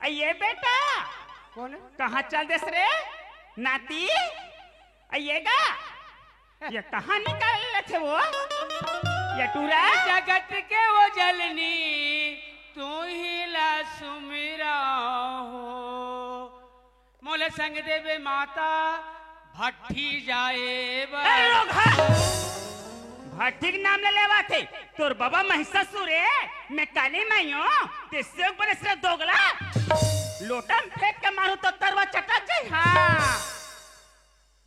ये बेटा कौन है? कहाँ चल देस रे नाती? आइएगा ये कहाँ निकाल रहे थे वो? ये टूरा जगत के वो जलनी तू ही ला सुमिरा हो मोले संग देवे माता भट्टी जाए भट्टी के नाम ले लेवा थे तोर बाबा महिषासुर है मैं काली माई हूँ तेरे ऊपर इसने दोगला लोटा फेंक के मारू तो तरवा चटक जाए। हाँ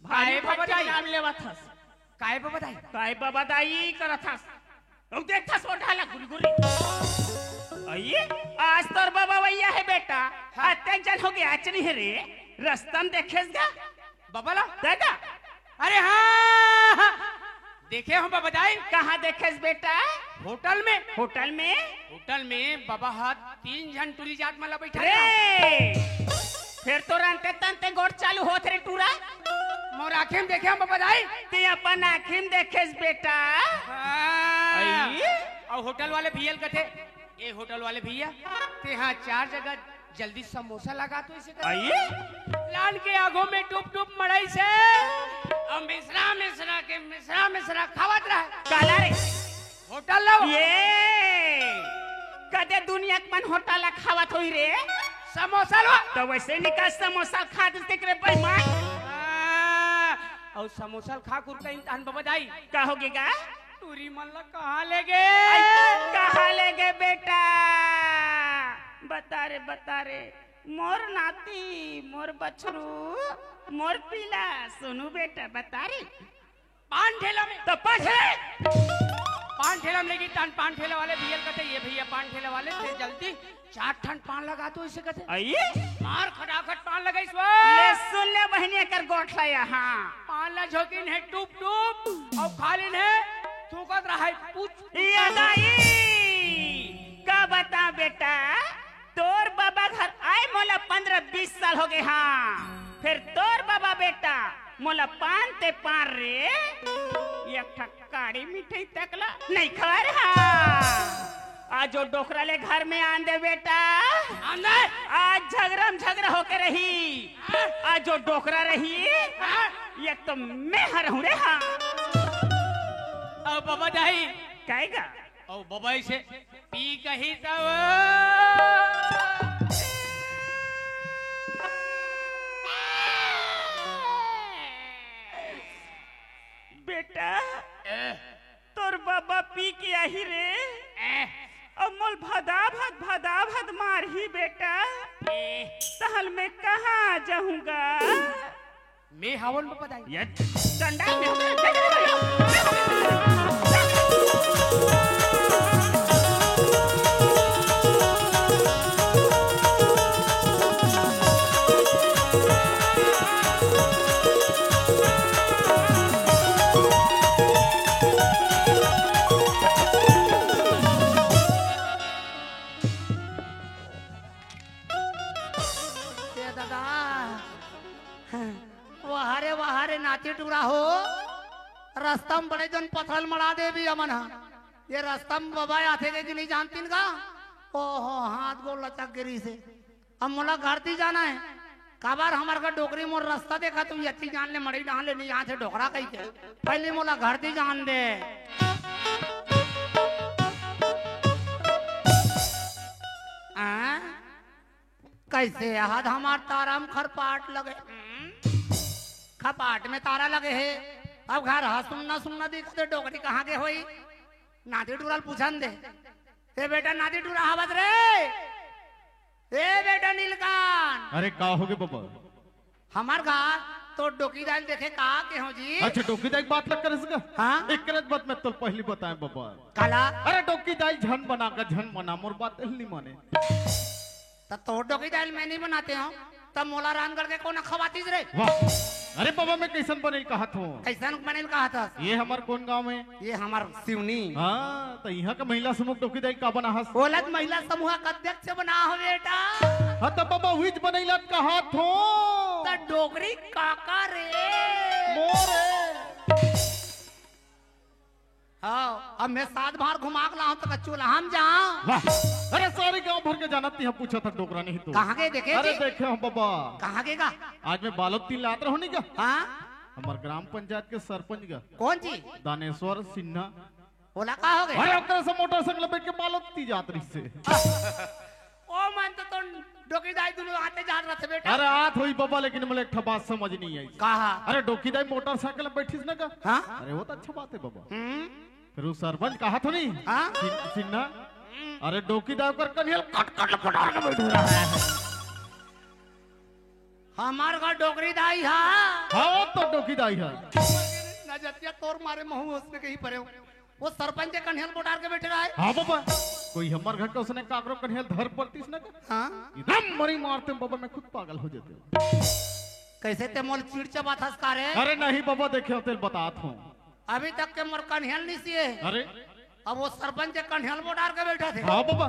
भाई बाबा दाई नाम लेवा था काय बाबा दाई काय बाबा दाई करा था तो देख था सो ढाला गुलगुली आइए आज तोर बाबा भैया है बेटा हाँ टेंशन हो गया आज नहीं रे रास्ता में देखेस गा बाबा ला दादा अरे हाँ देखे हम बाबा दाई कहाँ देखेस बेटा? होटल में होटल में बाबा हाथ 3 जन टूरी जात मला बैठा रे फिर तो रंते तंते गोड़ चालू होत रे टूरा मोर आँखें में देखे हम बाबा दाई ते अपन आँखिं में देखेस बेटा। और होटल वाले भैया कथे ये होटल वाले भैया ते हाँ 4 जगह जल्दी समोसा लगा तो इसे आइए लाल के आगों में टूप टूप मड़ाई से और मिश्रा खावत रहा काला रे होटल लो ये कदे दुनिया के मन होटल खावत होई रे समोसा लो तो वैसे निकाल समोसा खा दे करे बेईमान और समोसा खा कुरता इंतहान बाबा दाई का होगेगा टूरी मल्ला कहाँ ले गए कहाँ ले गए बेटा? बता रे मोर नाती मोर बछरू मोर पीला सुनू बेटा बता रे पान ठेला में तो पान ठेला में लेगी पान ठेला वाले भैया कहते ये भैया पान ठेला वाले थे जल्दी 4 ठन पान लगा तो इसे कहते आइए मार खटाखट पान लगा इस ले सुन ले बहनिया कर गोठला यहाँ पान ला झोकिन है टूप टूप और खालिन है थूकत रहा है पूछ का बता बेटा तोर बाबा घर आए मोला 15-20 साल हो गए। हाँ फिर तोर बाबा बेटा मोला पान ते पार रे एक ठक्काड़ी मिठाई तकला नहीं खा रहा आज जो डोकरा ले घर में आन दे बेटा आज झगड़ा होके रही आज जो डोकरा रही एक तो मैं हरहूं रे। हाँ अब बाबा दाई कहेगा और बाबा से पी कही तब बेटा तोर बाबा पी के आही रे अमोल भदा भद मार ही बेटा सहल में कहाँ जाऊंगा मैं हवन बाबा दाई ये डंडा में वहारे नाती टूरा हो रास्ता में बड़े जन पथल मरा दे भी अमन ये रास्ता में बाबा आते गए कि नहीं जानती का ओहो हाथ गोल लचक गिरी से अब मोला घर ती जाना है काबार हमार का डोकरी मोर रास्ता देखा तुम यति जान ले मड़ी डाल ले यहाँ से डोकरा कही के पहले मोला घर ती जान दे कैसे हाथ हमार तारा में खरपाट लगे खपाट में तारा लगे है अब घर सुनना दिखते डोकरी कहाँ के होई नाती टूरल पूछन दे ए बेटा नाती टूरा हवत रे ए बेटा नीलकान अरे का हो गए बाबा हमार घर तो डोकी दाल देखे कहा के हो जी अच्छा डोकी दाई बात लग कर इसका हाँ एक करत बात मैं तो पहली बताए बाबा काला अरे डोकी दाई झन बना का झन बना मोर बात नहीं माने तब तो डोकी दाल मैं नहीं बनाते हो तब मोला रान करके कौन खवातीस रे वाह अरे बाबा मैं कैसन बने कहा था कैसन बनेल कहा था ये हमार कौन गांव में ये हमार सिवनी हाँ तो यहाँ का महिला समूह डोकी दाई का बना हस बोलत महिला समूह का अध्यक्ष बना हो बेटा हाँ तो बाबा हुई बनैला कहा थो तो डोगरी काका रे मोरे हाँ अब मैं 7 बार घुमा के लाऊं तो चूल्हा हम जाऊं। वाह अरे सारे गांव भर के जानती है, पूछा था डोकरा नहीं तो कहाँ के देखे अरे जी? देखे हम बाबा कहाँ के का? आज मैं बालोद 3 लात रहो नहीं का हाँ हमार ग्राम पंचायत के सरपंच का कौन जी? दानेश्वर सिन्हा। बोला का हो गए? अरे ओकरे से मोटरसाइकिल पे के बालोद 3 जात रही से। ओ मन तो डोकीदाई दोनों आते जात रहे बेटा। अरे आत हुई बाबा, लेकिन मुझे एक बात समझ नहीं आई। कहा? अरे डोकीदाई मोटरसाइकिल पे बैठीस ना का? हाँ अरे वो तो अच्छा बात है बाबा। फिर वो सरपंच कहा तो नहीं हाँ? सिन्हा, अरे डोकीदाई कर कन्हैया कट कट पटार के बैठ रहा है। हमार का डोकरी दाई हा। हाँ तो डोकीदाई है। नजतिया तोर मारे महू उसने कहीं परे हो। वो सरपंच के कन्हैया बोटार के बैठे रहा है। हाँ बाबा, कोई हमार घर का उसने काकरो कन्हैया धर पड़तीस ना का? हाँ एकदम मरी मारते बाबा, मैं खुद पागल हो जाते। कैसे ते मोल चिड़ चबात हंस का रे? अरे नहीं बाबा, देखे होते बतात हूँ। अभी तक के मोर कन्हैया नहीं सिए। अरे अब वो सरपंच के कन्हैया बोटार के बैठे थे। हाँ बाबा,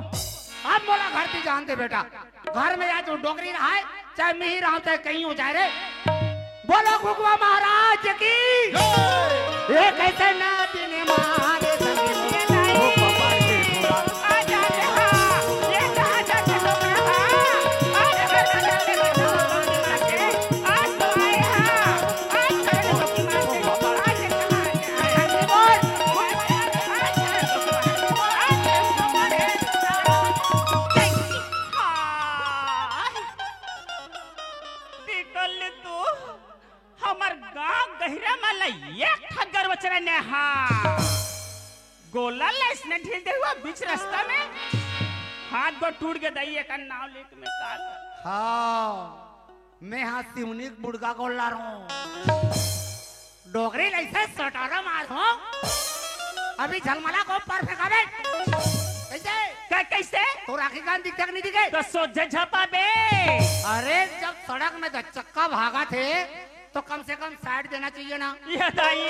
अब मोला घर की जानते बेटा, घर में या तो डोकरी रहा है चाहे मैं ही रहा हूं चाहे कहीं हो जाए रे। बोलो गुगवा महाराज की। ये कैसे ना दिन मारे संगे वो पपड़ के पूरा आ जाते हाँ, ये कहाँ जाते डोकरा हाँ, आज अगर जाते डोकरा आज तो आए हाँ, आज तो डोकरा आज कहाँ आए तू हमर गांव गहिरा माला एक ठगर बचरा ने हाँ गोला लाइस ने ढील दे हुआ बीच रास्ता में हाथ गो टूट गया दइए का नाव लेके में का कर। हाँ मैं हाँ सिवनी बुड़गा को ला रहा हूँ। डोगरी ऐसे सटारा मार हो अभी झलमला को पर फेंका बे। कैसे कैसे तो राखी गान दिखता नहीं दिखे? तो सोचे झपा बे। अरे जब सड़क में चक्का भागा थे तो कम से कम साइड देना चाहिए ना। ये दाई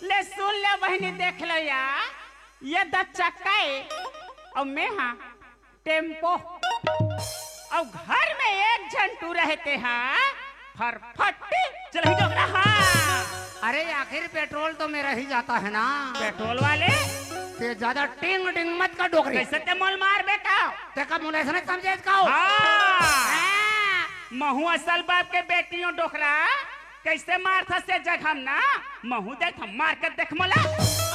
ले सुन ले बहनी देख लो या ये द चक्का है और मैं हाँ टेम्पो और घर में एक झंटू रहते हैं फरफटी चल ही डोकरा हाँ। अरे आखिर पेट्रोल तो मेरा ही जाता है ना। पेट्रोल वाले ते ज्यादा टिंग टिंग मत कर डोकरी। कैसे ते मोल मार बेटा ते का मुने से समझे इसका हाँ महू असल बाप के बेटियों डोकरा कैसे मार था से जगह हम ना महू देख हम मार कर देख मोला।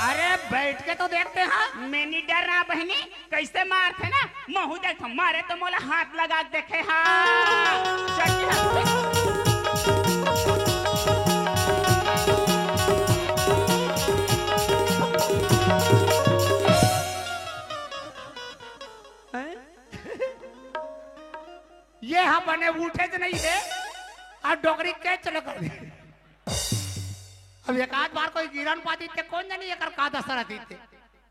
अरे बैठ के तो देखते हैं। मैं नहीं डर रहा बहनी कैसे मार थे ना महू देख हम मारे तो मोला हाथ लगा के देखे हाँ। ये हाँ बने उठे तो नहीं है और डोकरी के चले कर दे। अब एक आध बार कोई गिरन पाती थे कौन जानी ये कर का दसर आती थे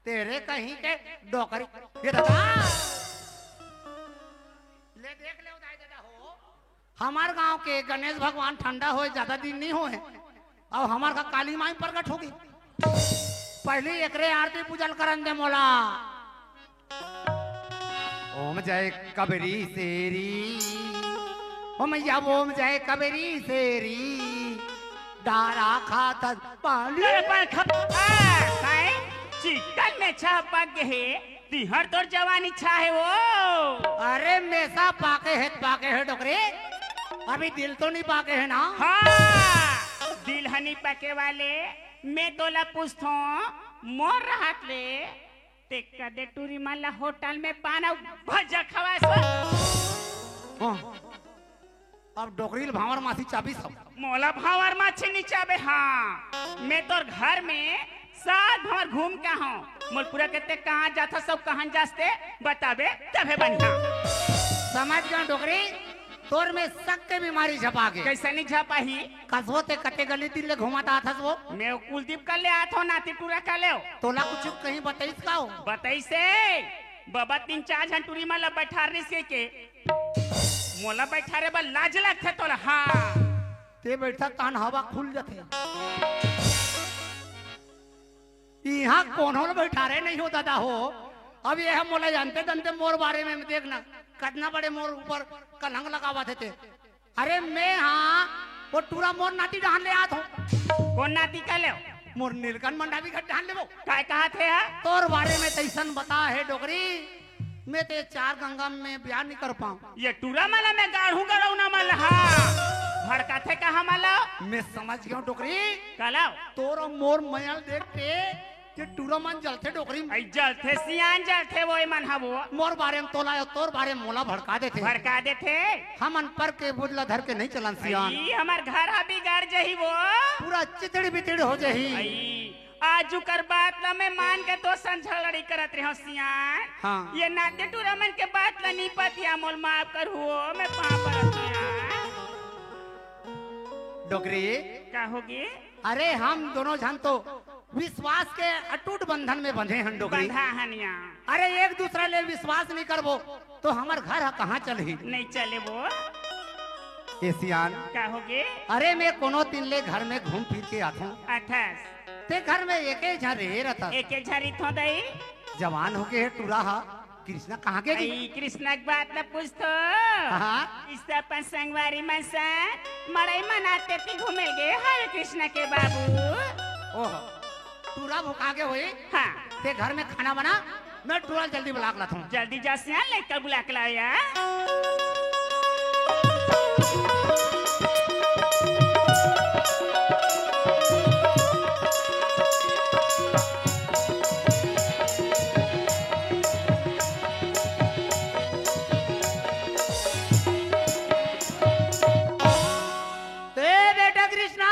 तेरे कहीं के डोकरी ये दादा ले देख ले उदाई दादा हो हमार गांव के गणेश भगवान ठंडा होए ज्यादा दिन नहीं होए और हमार का काली माई प्रकट होगी पहले एकरे आरती पूजन करन दे मोला। ओम जय कबरी सेरी ओम या ओम जय कबरी सेरी डारा खाता पानी चिकन में छह पक है तिहर तोर जवानी छा है वो। अरे मेसा पाके है डोकरे अभी दिल तो नहीं पाके है ना। हाँ दिल हनी पके वाले मैं तोला पूछता मोर राहत ले ते कदे टूरी माला होटल में पाना भजा खवा सो। अब डोकरी भावर मासी चाबी सब मोला भावर माछी नहीं चाबे हाँ मैं तोर घर में साथ भर घूम के हूँ मोलपुरा कहते कहाँ जाता सब कहाँ जाते बताबे तबे बढ़िया समझ गया डोकरी तोर में शक के बीमारी झपा के कैसे नहीं झपा ही कसवो ते कते गली दिल ले घुमाता था वो मैं कुलदीप कर ले आता हूँ नाती टूरा कर ले तोला कुछ कहीं बताइस का हो बताई से बाबा 3-4 जन टूरी माला बैठा रही के मोला बैठा रे बा लाज लगते तोला हाँ ते बैठा कान हवा खुल जाते यहाँ कौन हो बैठा रहे नहीं हो दादा हो। अब ये हम मोला जानते जानते मोर बारे में देखना कितना बड़े मोर ऊपर कलंग लगावा थे। अरे मैं हाँ वो टूरा मोर नाती डाल ले आत हूँ। कौन नाती का ले मोर नीलकंठ मंडा भी घट ढान लेबो काय कहा थे हा? तोर बारे में तैसन बता है डोगरी मैं ते 4 गंगा में बयान नहीं कर पाऊं। ये टूरा माला में गाढ़ू गड़ौ ना मल हा भड़का थे कहा माला मैं समझ गया हूं डोगरी कलाओ तोर और मोर मयल देख के कि टूरा मन जलते डोगरी आई जल थे सियान जल थे वो मन हा वो मोर बारे में तोला तोर बारे में मोला भड़का देते भड़का दे थे हम अनपर के बुदला धर के नहीं चलन सियान आई हमर घर हा बिगाड़ जही वो पूरा चितड़ी बितड़ी हो जही। आई आज कर बात ला मैं मान के तो संझलड़ी करत रहो सियान हाँ। ये नाते टूरा मन के बात ला नहीं पतिया मोल माफ कर हुओ मैं पाप परत सियान डोगरी का होगी अरे हम दोनों जन तो विश्वास के अटूट बंधन में बंधे हैं डोगरी। बंधा हनिया अरे एक दूसरे ले विश्वास नहीं करबो तो हमार घर कहाँ चलही नहीं चले वो एशियान। का होगी अरे मैं कोनो दिन ले घर में घूम फिर के आता हूँ अठस ते घर में एक झन रहे रहता एक एक झरी थो दई जवान होके है टूरा हा कृष्णा कहाँ के गई? आई कृष्णा की बात न पूछ तो हाँ। इससे अपन संगवारी मन से मड़ई मनाते ती घूमे गए हरे कृष्णा के बाबू ओह टूरा भुका के हुई हाँ ते घर में खाना बना मैं टूरा जल्दी बुला के लाता हूँ। जल्दी जा सियान लेकर बुला के लाओ यार बेटा कृष्णा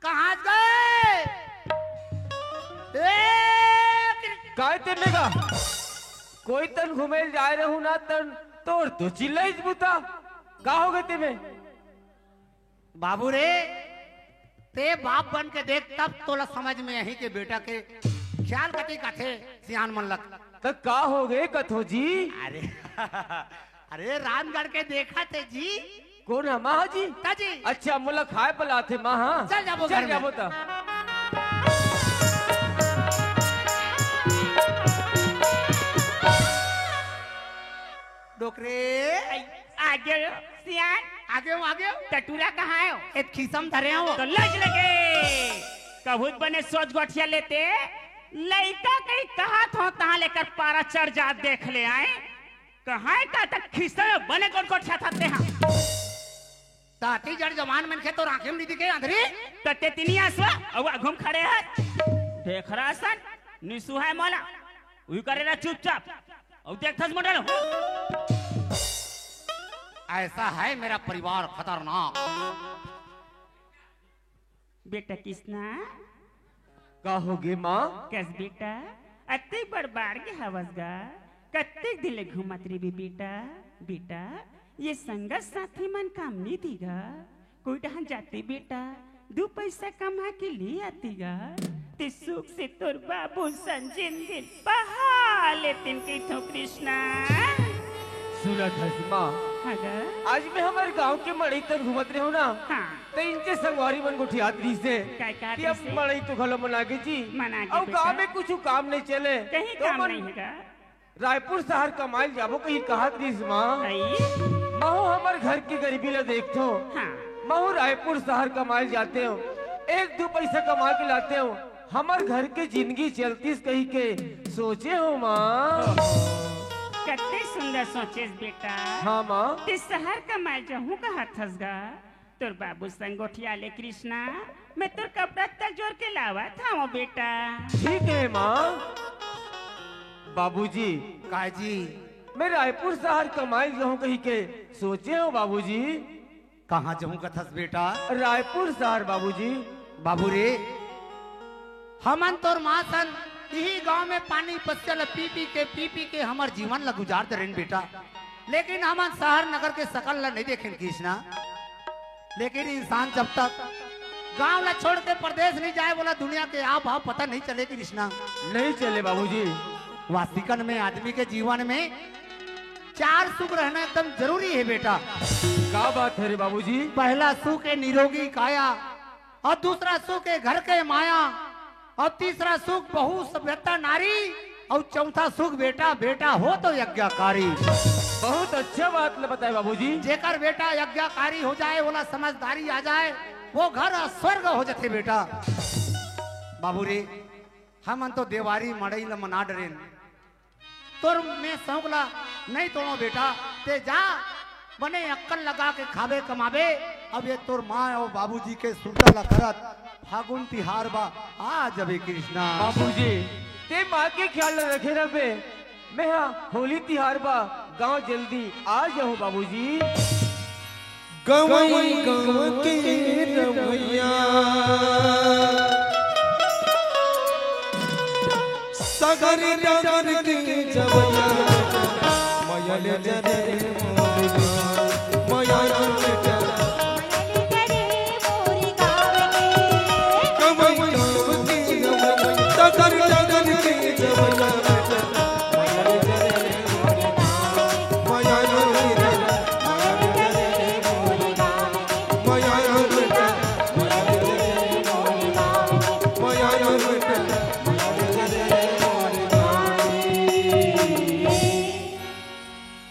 कहाँ गए? काय तेने का कोई तन घूमे जाए रहू ना तन तोर तो चिल्लाई बुता का हो गए तेमे बाबू रे ते बाप बन के देख तब तोला समझ में यही के बेटा के ख्याल कती कथे सियान मन लग तो का हो गए कथो जी अरे अरे रामगढ़ के देखा थे जी कौन है माँ जी ताजी अच्छा मुला खाए पला थे माँ हाँ चल जाबो घर चल में। जाबो ता डोकरे आगे सियान आगे हो टटूरा कहाँ है हो? एक खीसम धरे हो तो लज लगे कबूत बने सोच गोठिया लेते लड़का कहीं कहा था तहाँ लेकर पारा चढ़ जा देख ले आए कहाँ का तक खिस्सा बने गोट गोठिया था ते हाँ ताती जड़ जवान मन के तो आंखें में दिखे अंधरी तते तिनी आसवा अब घूम खड़े है देख रहा सन निसु है मोला वही करे रहा चुपचाप और देखथस मॉडल ऐसा है मेरा परिवार खतरनाक। बेटा किसना का हो गए माँ कैस बेटा अति बड़बाड़ के हवसगा कत्ते दिले घुमत रे भी बेटा बेटा ये संगत साथी मन काम नहीं दीगा कोई डहां जाते बेटा 2 पैसा कमा के लिए आतीगा ते सुख से तोर बाबू संजिन दिन बहा लेतिन के थो कृष्णा सुनत हस माँ हगा आज मैं हमारे गांव के मड़ई तर घूमत रहे हो ना हाँ तो इनके संगवारी मन गुठिया दी से काय का कि अब मड़ई तो घलो मना के जी मना के और बेटा। गांव में कुछ काम नहीं चले कहीं तो काम मन नहीं हैगा रायपुर शहर कमाई जाबो कहीं कहा दीस माँ आई महू हमारे घर की गरीबी ला देखते हो हाँ महू रायपुर शहर कमाए जाते हो 1-2 पैसा कमा के लाते हो हमारे घर की जिंदगी चलती कहीं के सोचे हो माँ कत्ते सुंदर सोचेस बेटा हाँ माँ ते शहर का माल जहूँ का हथसगा तोर बाबू संग गोठिया ले कृष्णा मैं तोर कपड़ा तक जोड़ के लावा था वो बेटा ठीक है माँ बाबूजी काजी मैं रायपुर शहर कमाई जाऊँ कहीं के सोचे हो बाबूजी कहाँ जाऊँ कथस बेटा रायपुर शहर बाबूजी बाबू रे हमन तोर माँ सन यही गांव में पानी पत्तल पी पी के हमार जीवन ला गुजार दे रहे बेटा लेकिन हमन शहर नगर के सकल ला नहीं देखें कृष्णा लेकिन इंसान जब तक गांव ला छोड़ के प्रदेश नहीं जाए बोला दुनिया के आप भाव पता नहीं चले कृष्णा नहीं चले बाबूजी वास्तविकन में आदमी के जीवन में 4 सुख रहना एकदम जरूरी है बेटा क्या बात है रे बाबूजी पहला सुख है निरोगी काया और दूसरा सुख है घर के माया और तीसरा सुख बहु सभ्यता नारी और चौथा सुख बेटा बेटा हो तो यज्ञकारी बहुत अच्छा बात बताए बाबूजी जेकर बेटा यज्ञकारी हो जाए बोला समझदारी आ जाए वो घर स्वर्ग हो जाते बेटा बाबू रे हम तो देवारी मड़ई ल मना डरेन तोर में सौगला नहीं तोड़ो बेटा ते जा बने अक्कल लगा के खावे कमावे। अब ये तोर माँ और बाबूजी के सुतल करत फागुन तिहार बा आ जबे कृष्णा। बाबूजी ते माँ के ख्याल रखे रहे मैं हाँ होली तिहार बा गांव जल्दी आ जाऊँ बाबूजी। गवई गव के रमैया सगर डगर के जवैया मयल जरे मयल जरे गवई गव के रमैया सगर डगर के जवैया मयल जरे मयल जरे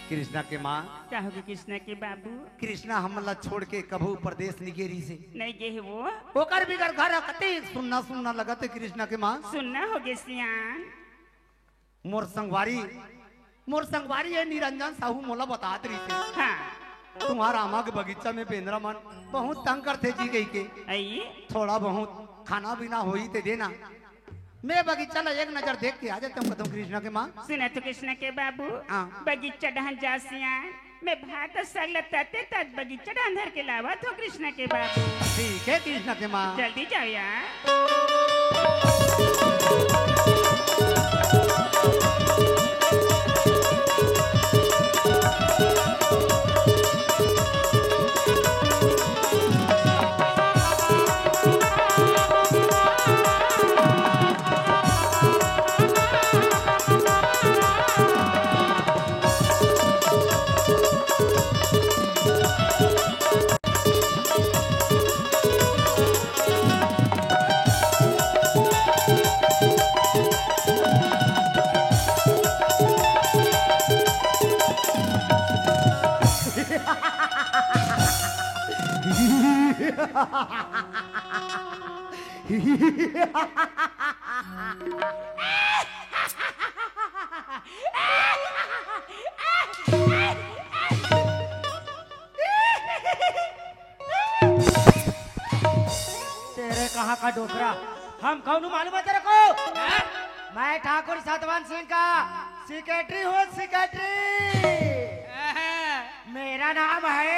कृष्णा के माँ क्या होगी कृष्णा के बाबू? कृष्णा हमला छोड़ के कभू प्रदेश निगेरी से नहीं गे है वो होकर भी घर घर कते सुनना सुनना लगते कृष्णा के माँ। सुनना होगे सियान। मोर संगवारी है निरंजन साहू मोला बतात रही से हाँ तुम्हारा आमा के बगीचा में बेंद्रा मन बहुत तंग करते जी गई के आइए थोड़ा बहुत खाना पीना होई ते देना मैं बगीचा ला एक नजर देख के आ जाता हूँ कदम कृष्णा के माँ। सुना तो कृष्णा के बाबू हाँ। बगीचा डहन जा सियान मैं भात सग लताते तक बगीचा डहन धर के लावा तो कृष्णा के बाबू। ठीक है कृष्णा के माँ। जल्दी जाओ यार। तेरे कहाँ का डोकरा हम कौन मालूम है तेरे को? मैं ठाकुर सतवन सिंह का सेक्रेटरी हूँ सेक्रेटरी। मेरा नाम है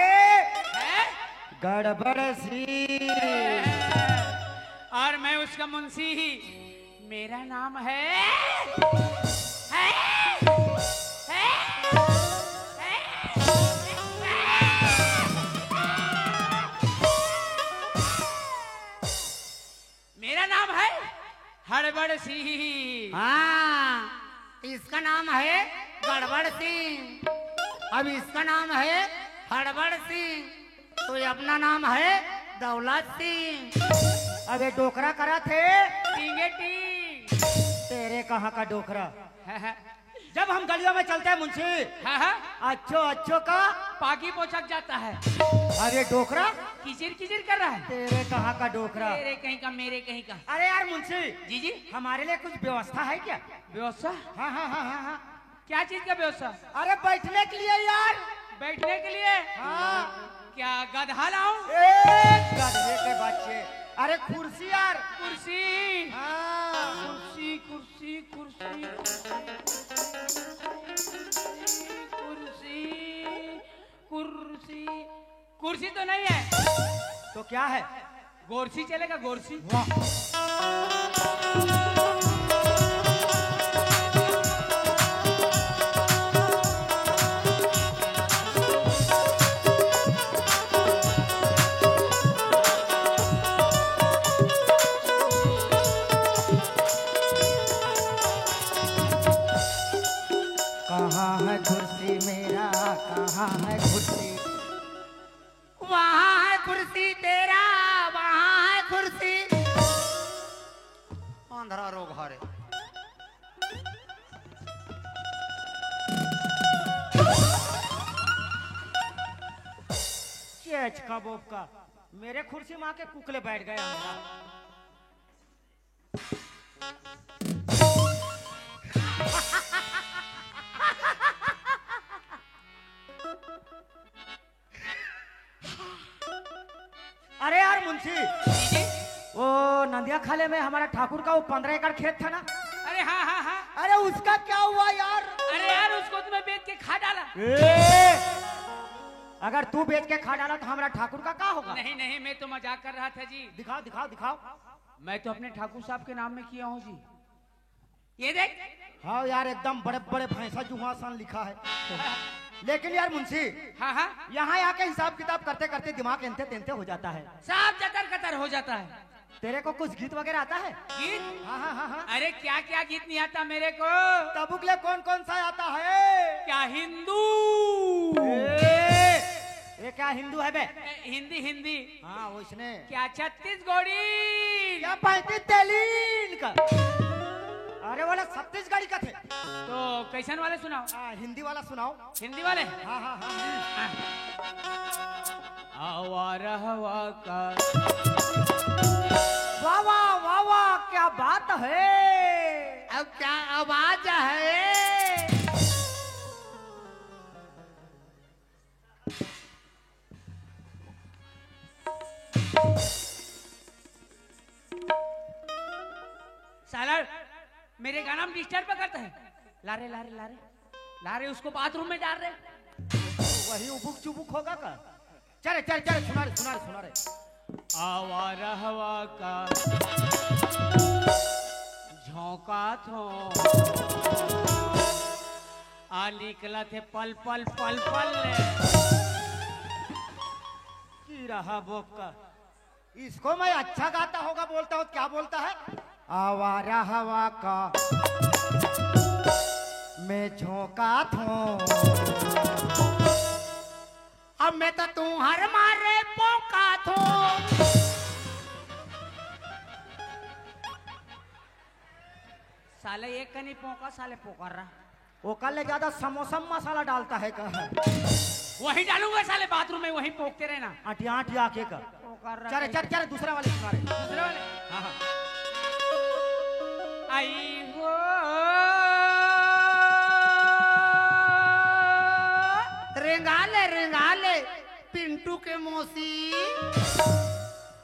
गड़बड़ सिंह और मैं उसका मुंशी ही। मेरा नाम है मेरा नाम है हड़बड़ सिंह। हाँ इसका नाम है गड़बड़ सिंह। अब इसका नाम है हड़बड़ सिंह तो ये अपना नाम है दौलत सिंह। अबे डोकरा करा थे टींगे टी। तेरे कहाँ का डोकरा? जब हम गलियों में चलते हैं मुंशी अच्छो अच्छो का पागी पोछक जाता है। अरे डोकरा किचिर किचिर कर रहा है। तेरे कहाँ का डोकरा? तेरे कहीं का मेरे कहीं का। अरे यार मुंशी जी जी हमारे लिए कुछ व्यवस्था है क्या? व्यवस्था? हाँ हाँ हाँ हाँ हाँ। क्या चीज का व्यवस्था? अरे बैठने के लिए यार। बैठने के लिए? हाँ क्या गधा लाऊं? गधे के बच्चे। अरे कुर्सी यार कुर्सी। हाँ। कुर्सी कुर्सी कुर्सी कुर्सी कुर्सी कुर्सी तो नहीं है तो क्या है? गोरसी चलेगा गोरसी। कहाँ है कुर्सी मेरा कहाँ है कुर्सी? वहाँ है कुर्सी तेरा वहाँ है कुर्सी। आंध्रा रोग हारे। चेच का बोप का मेरे कुर्सी माँ के कुकले बैठ गए। अरे यार मुंशी, वो नंदिया खाले में हमारा ठाकुर का वो 15 एकड़ खेत था ना, अरे हाँ हाँ हाँ। अरे उसका क्या हुआ यार? अरे यार उसको तुम्हें बेच के खा डाला। अगर तू बेच के खा डाला तो हमारा ठाकुर का क्या होगा? नहीं नहीं, मैं तो मजाक कर रहा था जी। दिखाओ दिखाओ दिखाओ। मैं तो अपने ठाकुर साहब के नाम में किया हूँ जी। ये देख। हाँ यार, एकदम बड़े बड़े भैंसा जुहासान लिखा है। लेकिन यार मुंशी, हाँ हाँ, यहाँ आके हिसाब किताब करते करते दिमाग एंते तेंते हो जाता है। साफ जतर कतर हो जाता है। तेरे को कुछ गीत वगैरह आता है? गीत? हाँ हाँ हाँ हाँ। अरे क्या क्या गीत नहीं आता मेरे को। तबुकले कौन कौन सा आता है? क्या हिंदू? ये क्या हिंदू है बे? हिंदी हिंदी। हाँ वो इसने क्या छत्तीसगढ़ी? क्या 35 तेलीन का? अरे वाला छत्तीसगढ़ी का थे। तो कैसन वाले सुनाओ? हिंदी वाला सुनाओ। हिंदी वाले? हाँ हाँ हाँ। आवारा हवा का। वाह वाह वाह वाह, क्या बात है। अब क्या आवाज है। साला मेरे गाना में डिस्टर्ब करता है। लारे लारे लारे लारे, उसको बाथरूम में डाल रहे। वही उबुक चुबुक होगा का? चले चले चले, सुना रे सुना रे सुना रे। आवारा हवा का झोंका थो, आ निकला थे पल पल पल पल की रहा बोका। इसको मैं अच्छा गाता होगा बोलता हूँ, क्या बोलता है? आवारा हवा का मैं झोंका थो, अब मैं तो तुम्हारे मारे पोका थो। साले एक का नहीं पोका, साले पोकर रहा। वो कल ले ज्यादा समोसा में मसाला डालता है का? वही डालूंगा साले बाथरूम में, वही पोकते रहना। आटिया आटिया के का। पोकर रहा। चले चले चले, दूसरा वाले सुना रहे। दूसरे वाले। हाँ हाँ। आई हो रेंगाले पिंटू के मौसी।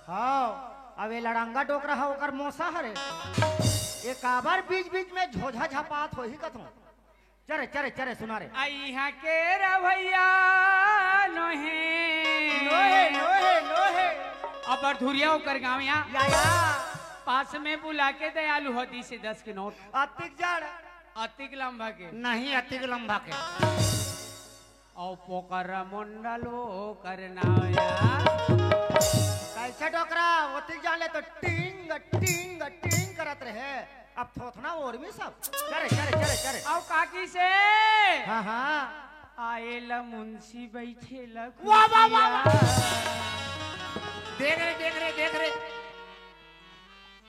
हाँ, अब ये लड़ंगा डोक रहा होकर मौसा हरे। ये काबर बीच बीच में झोझा झपात हो ही कथो। चरे चरे चरे सुना रे। आई यहाँ के रवैया नोहे लोहे लोहे लोहे। अब धुरिया होकर गाँव यहाँ या पास में बुला के दयालु होती से 10 के नोट। अतिक जड़ अतिक लंबा के नहीं, अतिक लंबा के। और पोकर मुंडलो करना कैसे डोकरा अतिक जान तो टिंग टिंग टिंग करत रहे। अब थोथना और भी सब। चरे चरे चरे चरे। और काकी से हाँ हाँ। आएला मुंशी बैठे वाह वाह वाह। देख रहे देख रहे देख रहे,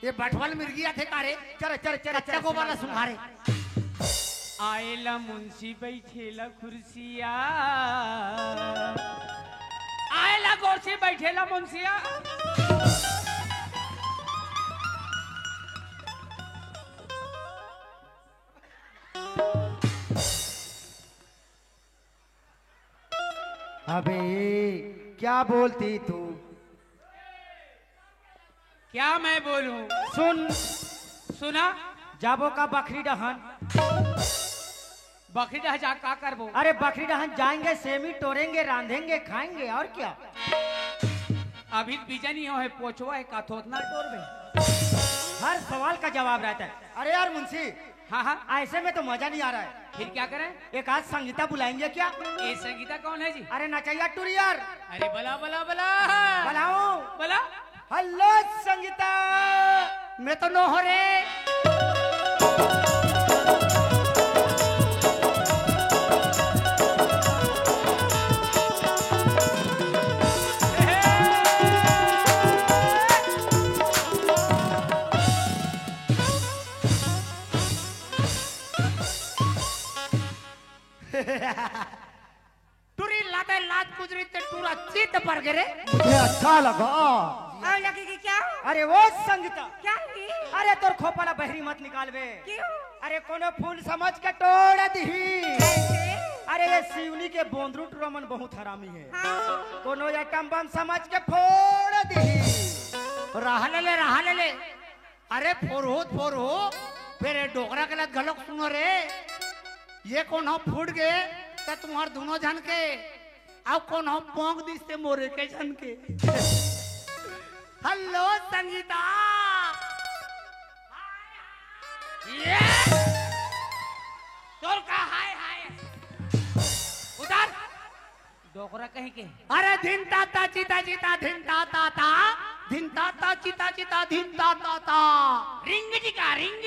ये बटवल मिर्गिया थे कारे। चरे चरे चरे चरे को वाला सुनारे। आएला मुंशी बैठेला कुर्सिया, आएला कुर्सी बैठेला मुंशिया। अबे क्या बोलती तू? क्या मैं बोलूं? सुन, सुना? जाबो का बकरी डहन। बकरी डह जा का करबो? अरे बकरी डहन जाएंगे, सेमी तोड़ेंगे, रांधेंगे, खाएंगे, और क्या। अभी बीजा नहीं हो है, पोछवा है का थोतना टोरबे। हर सवाल का जवाब रहता है। अरे यार मुंशी, हाँ हाँ, ऐसे में तो मजा नहीं आ रहा है। फिर क्या करें? एक आज संगीता बुलाएंगे क्या? ये संगीता कौन है जी? अरे नचैया टूरियर। अरे बला बला बला बुलाओ। बला। हेलो संगीता। मैं तो नो हो रे। टूरी लाते लात गुजरी ते टूरा चित पर गिरे। मुझे अच्छा लगा। क्या? अरे वो संगीता क्या? अरे तोर खोपड़ा बहरी मत निकाल बे। क्यों? अरे कोनो फूल समझ के तोड़ दही। कैसे? अरे ये शिवनी के बोंदरू रमन बहुत हरामी है। हाँ। कोनो आइटम बम समझ के फोड़ दही। रहा ले ले। अरे फोरो फिर ये डोकरा के लत गलत सुनो रे। ये कौन हो फूट गए तो तुम्हार दोनों जन के अब कौन हो पोंग दिस से मोरे के जन के। हेलो संगीता। ये तोर का हाय हाय उधर डोकरा कहीं के। अरे धिन ताता चिता चिता धिन ताता ता धिन ताता चिता चिता धिन ताता ता। रिंग जिका रिंग।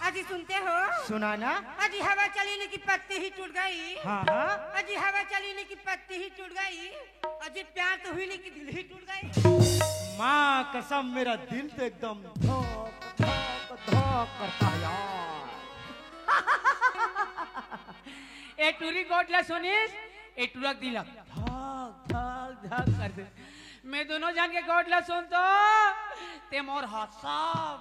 अजी सुनते हो? सुना ना? अजी हवा चली की पत्ती ही टूट गई। हाँ हाँ। अजी हवा चली की पत्ती ही टूट गई। अजी प्यार तो हुई की दिल ही टूट गई। माँ कसम मेरा दिल तो एकदम धक धक धक करता है यार। ए टूरी गोटला सुनीस ए टूरक दिलक धक धक धक कर दे। मैं दोनों जान के गोटला सुन तो ते मोर हाथ सब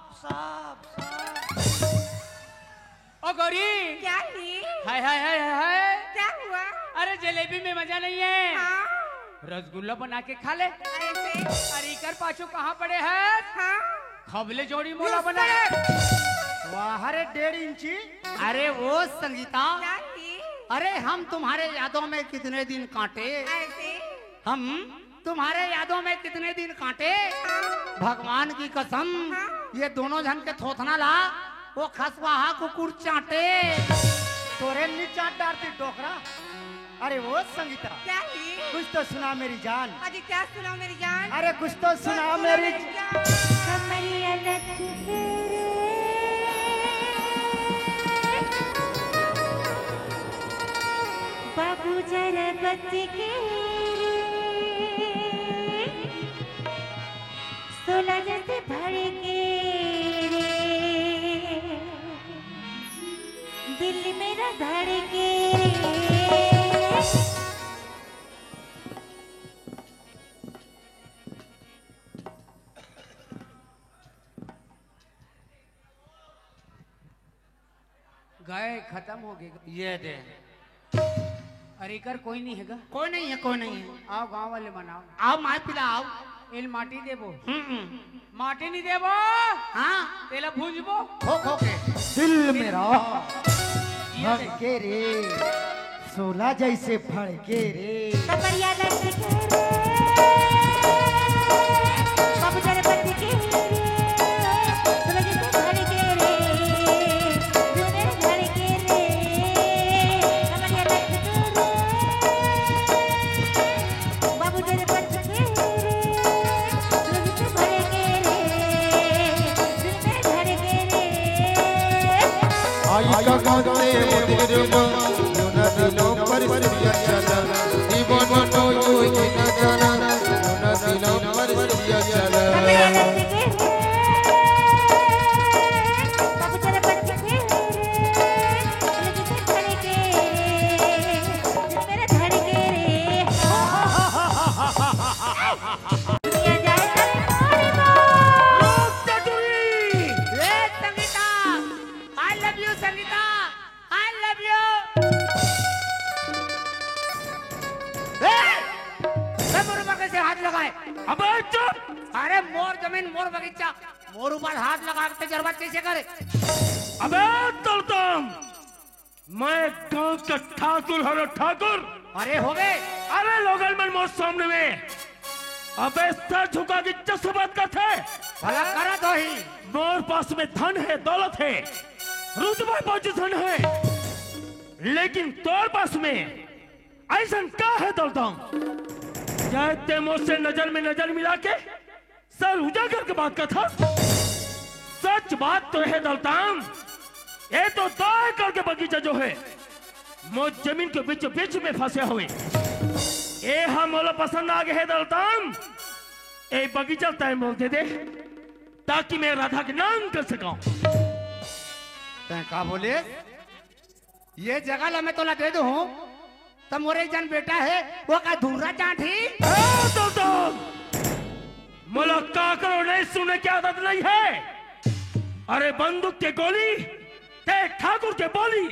ओ गौरी क्या ही? हाय हाय हाय हाय। क्या हुआ? अरे जलेबी में मजा नहीं है। हाँ। रसगुल्ला बना के खा ले। ऐसे? अरे इकर पाछू कहाँ पड़े हैं? हाँ। खबले जोड़ी मोला बना। वाह रे 1.5 इंची। अरे वो संगीता। क्या ही? अरे हम तुम्हारे यादों में कितने दिन काटे। ऐसे? हम तुम्हारे यादों में कितने दिन काटे। भगवान की कसम ये दोनों जन के थोथना ला वो खसवाहा कुकुर चाटे। तोरे नीचा डालती डोकरा। अरे वो संगीता क्या ही? कुछ तो सुना मेरी जान। अजी क्या सुनाओ मेरी जान? अरे कुछ तो सुना मेरी बाबू जरा बच्चे के सोलह जैसे भड़के रे दिल मेरा धड़के रे। गए खत्म हो गए। ये दे। अरे कर कोई नहीं हैगा। कोई नहीं है। आओ गांव वाले मनाओ। आओ माय पिलाओ। एल माटी देबो। हम्म। माटी नहीं देबो। हाँ तेला भूंजबो। खो के दिल मेरा भड़के रे 16 जैसे भड़के रे। कपड़िया लटके रे बाबू जरा बच्चे के सोलह जैसे भड़के रे दिल मेरा धड़के रे। कपड़िया लटके रे बाबू जरा बच्चे के सोलह जैसे भड़के रे दिल मेरा धड़के रे। आई का गाते मोतिर युना दिलों पर सिया चला जीवन तो कोई न जाना युना दिलों पर सिया चला। कपड़िया लटके रे बाबू जरा बच्चे के सोलह जैसे भड़के दिल मेरा धड़के रे। दुनिया जाए करे ए Sangeeta I love you Sangeeta I love you. मोर बगीचे से हाथ लगाए। अबे चुप। अरे मोर जमीन मोर बगीचा मोर ऊपर हाथ लगा के तजर्बा कैसे करे। अबे तलतम मैं गांव का ठाकुर हरो ठाकुर। अरे हो गए। अरे लोगल मन मोर सामने में अबे सर झुका के जस बात का थे। भला करा तो ही। मोर पास में धन है दौलत है रुतबा पोजीशन है लेकिन तोर पास में ऐसा क्या है दौलतम जाते मुझसे नजर में नजर मिला के सर उजागर के बात का था। सच बात तो है दौलतम ये तो 2 एकड़ के बगीचा जो है मुझ जमीन के बीच बीच में फंसे हुए ये हम मोला पसंद आ गए है दौलतम। ए बगीचा तय मोल दे ताकि मैं राधा के नाम कर सकाऊं। तैं का बोले ये जगह ला मैं तोला दे दूं तब मोरे जन बेटा है वो का धूरा चाठी। मोला काकरो नहीं सुने की आदत नहीं है। अरे बंदूक के गोली ते ठाकुर के बोली।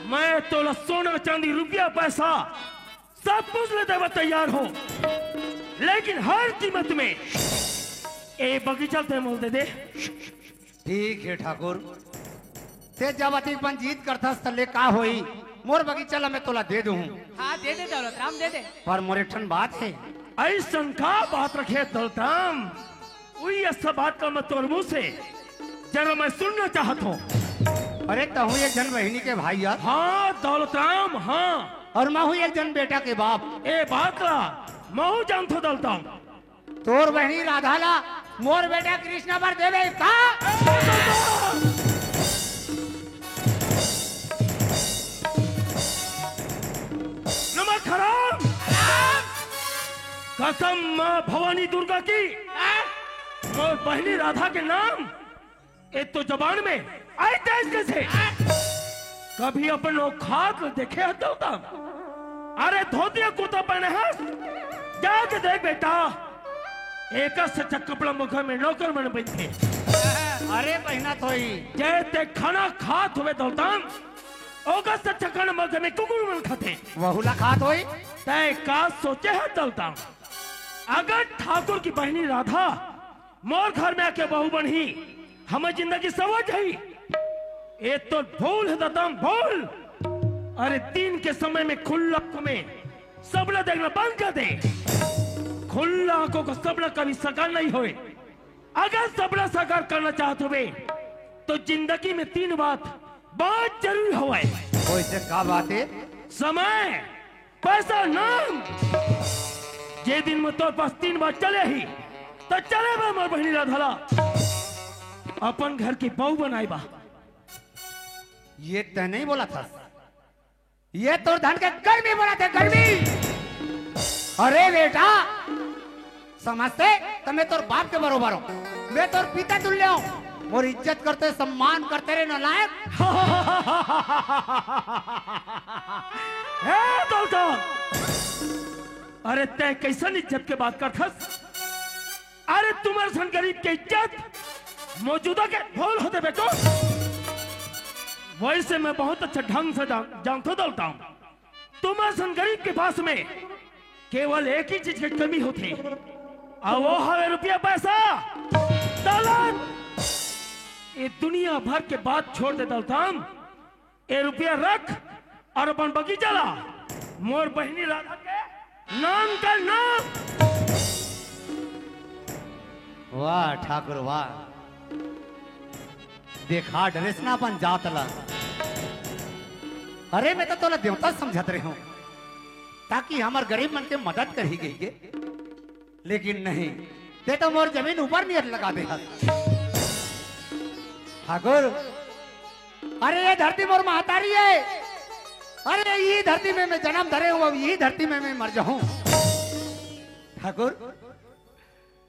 मैं तो सोना चांदी रुपया पैसा सब कुछ ले देवा तैयार हो, लेकिन हर कीमत में ए बगीचा ते मोल दे दे। ठीक है ठाकुर, ते जब अतिपन जीत करता तले का होई, मोर बगीचा ला मैं तोला दे दूं। हाँ दे दे दौलत राम दे दे। पर मोरे ठन बात है। ऐसा का बात रखे दौलताम, वही ऐसा बात का मैं तोर मुंह से जरा मैं सुनना चाहता हूँ। अरे तहु एक जन बहनी के भाई यार। हाँ दौलतराम हाँ, और मैं हूँ एक जन बेटा के बाप। ए बात ला मैं जानता दौलताम। तोर बहनी राधा ला मोर बेटा कृष्णा पर देवे का। नमक हराम, कसम माँ भवानी दुर्गा की, मोर बहनी राधा के नाम एक तो जबान में आए तेज कैसे कभी अपन औकात देखे है दौलताम। अरे धोतिया कुर्ता पहने है, जाके देख बेटा, एक सच्चा कपड़ा मुखा में नौकर बन बैठे। अरे बहना थोई जैसे खाना खात हुए दौलताम, ओका सच्चा खाना मुखा में कुकुर बन खाते। वहुला खात होई। तय का सोचे है दौलताम, अगर ठाकुर की बहनी राधा मोर घर में आके बहू बनी, हमें जिंदगी सवज है। ये तो भूल है दौलताम भूल। अरे दिन के समय में खुला आंखों में सबला देखना बंद कर दे। खुला आंखों को सबला कभी साकार नहीं होए। अगर सबला साकार करना चाहते हुए तो जिंदगी में 3 बात बहुत जरूरी हुआ है। वैसे का बात है? समय, पैसा, नाम। जे दिन में तोर पास 3 बात चले ही तो चले बा मोर बहनी राधा अपन घर की बहू बनाई बा। ये तय नहीं बोला था, ये तोर धन के गर्मी बोला थे गर्मी। अरे बेटा समझते तो मैं तोर बाप के बरोबर हूँ, मैं तोर पिता तुल्य हूँ। और इज्जत करते सम्मान करते रहे नालायक। दौलताम, अरे तय कैसन इज्जत के बात करथस? अरे तुम्हारे सन गरीब के इज्जत मौजूदा के भूल होते बेटो। वैसे मैं बहुत अच्छा ढंग से जानता दौलताम, तुम्हारे सन गरीब के पास में केवल एक ही चीज की कमी होती, और वो है रुपया पैसा दौलत। ये दुनिया भर के बात छोड़ दे दौलताम, ये रुपया रख और अपन बगीचा ला। मोर बहनी राधा के नाम का नाम। वाह ठाकुर वाह, देखा ड्रेस ना अपन जात ला। अरे मैं तो तोला देवता समझत रही हूँ ताकि हमार गरीब मन के मदद कर ही गई के, लेकिन नहीं, ते तो मोर जमीन ऊपर नहीं लगा दे। ठाकुर अरे ये धरती मोर महतारी है। अरे ये धरती में मैं जन्म धरे हूँ, अब यही धरती में मैं मर जाऊं। ठाकुर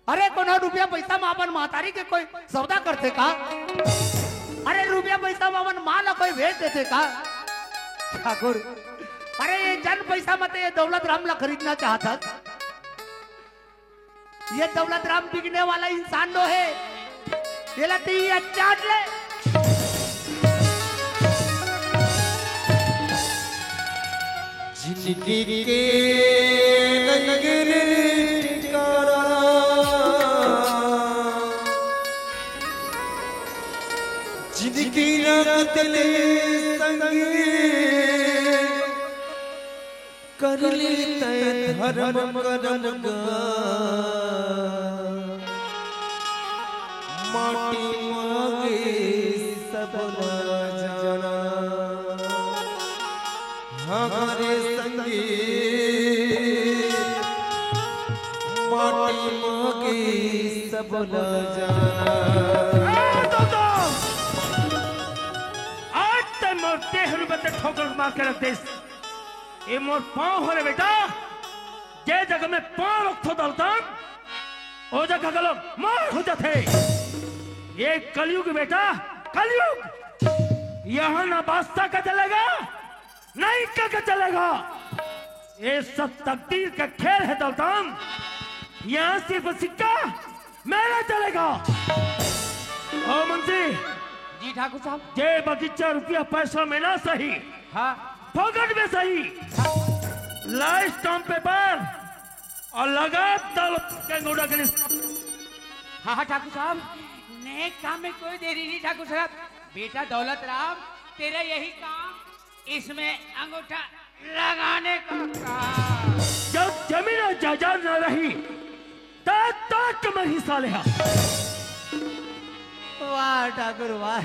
अरे कोनो रुपया पैसा में अपन महतारी के कोई सौदा करते का? अरे रुपया पैसा में अपन माँ ला कोई भेज देते का? ठाकुर अरे ये जन पैसा मत ये दौलत राम ला खरीदना चाहता। ये दौलत राम बिकने वाला इंसान नो है, ये लती चाट ले। जिंदगी के नगर टिकारा, जिंदगी रतले संगे कर लेते धर्म करम गा। माटी मांगे सब ना जाना, हमारे संगे माटी मांगे सब ना जाना। आज तक मोर देह रुपये ठोकर मार के रख दे। ये मोर पाँव हो रे बेटा, जे जगह में पाँव रखो दौलताम, वो जगह का लोग मार हो जाते। ये कलयुग बेटा कलयुग, यहाँ ना बादशाह का चलेगा नहीं का चलेगा। ये सब तकदीर का खेल है दौलताम। यहाँ सिर्फ सिक्का मेरा चलेगा। ओ मुंशी जी ठाकुर साहब। ये बगीचा रुपया पैसा में ना सही, हाँ फोकट में सही, लाई स्टाम्प पेपर और लगा दौलत के अंगूठा के हाँ हाँ ठाकुर साहब, नेक काम में कोई देरी नहीं ठाकुर साहब। बेटा दौलत राम, तेरा यही काम, इसमें अंगूठा लगाने का काम। जब जमीन और जायदाद न रही तब मैं हिस्सा लिया। वाह ठाकुर वाह।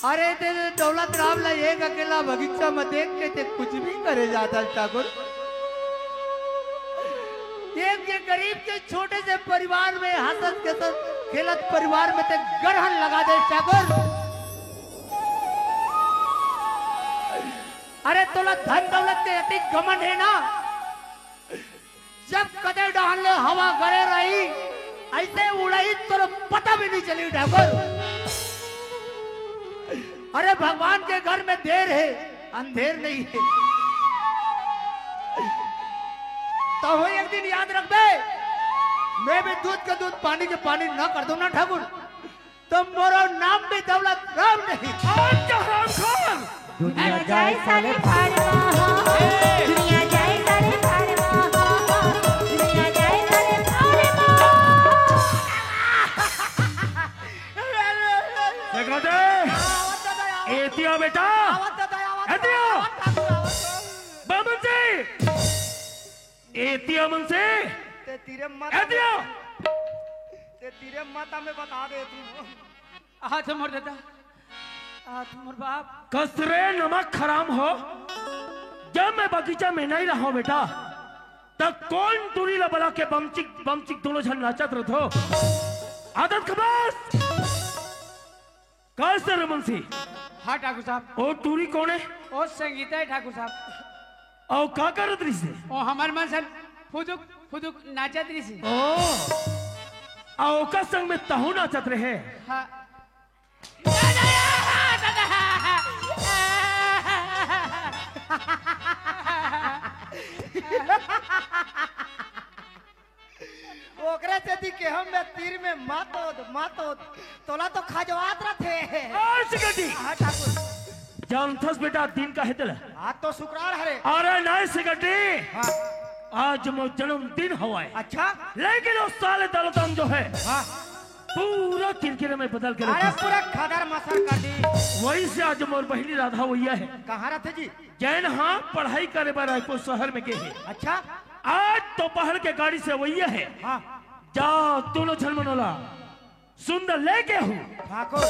अरे तेरे दौलत राम ला एक अकेला बगीचा में देख के ते कुछ भी करे जाता ठाकुर। एक ये गरीब के छोटे से परिवार में हंसत खेसत खेलत परिवार में ते गरहन लगा दे ठाकुर। अरे तोला धन दौलत के अति घमंड है ना, जब कदे डाल ले हवा करे रही ऐसे उड़ाई तो पता भी नहीं चली ठाकुर। अरे भगवान के घर में देर है अंधेर नहीं है। तो हो एक दिन याद रख बे, मैं भी दूध का दूध पानी के पानी ना कर दूं ना ठाकुर, तो मोरो नाम भी दौलत राम नहीं। दुनिया जाए सारे फाड़वा हो, दुनिया जाए सारे फाड़वा हो, दुनिया जाए सारे फाड़वा। एतिया बेटा, एतिया बामन से, एतिया मन से, ते तेरे माता में बता दे तू। हाथ मोर देता, हाथ मोर बाप। कसरे नमक खराम हो, जब मैं बगीचा में नहीं रहा हूं बेटा, तब कौन दूरी लबला के बमचिक बमचिक दोनों जन नाचत रहो। आदत खबास कैसे रमनसी। हाँ ठाकुर साहब। ओ टूरी कौन है? ओ संगीता है ठाकुर साहब। और का करत रही से? ओ हमार मन सन फुदुक फुदुक नाचत रही से। ओ आओ का संग में तहु नाचत रहे। हाँ। ओकरे से दी के हम में तीर में मातो तोला तो खजवात रथे। और सिकटी हाँ ठाकुर। जानथस बेटा दिन का हेतल। आज तो शुक्रार हरे। अरे नहीं सिकटी। हाँ। आज मो जन्मदिन हुआ है। अच्छा। लेकिन उस साले दलदम जो है हाँ। पूरा किरकिरे में बदल के अरे पूरा खदर मसर कर दी। वही से आज मोर बहनी राधा वैया है। कहाँ रहते जी? जैन हाँ पढ़ाई करे बार रायपुर शहर में के है। अच्छा। आज दोपहर के गाड़ी से वैया है। हाँ। जाओ दोनों झल मनोला सुंदर लेके हूँ। ठाकुर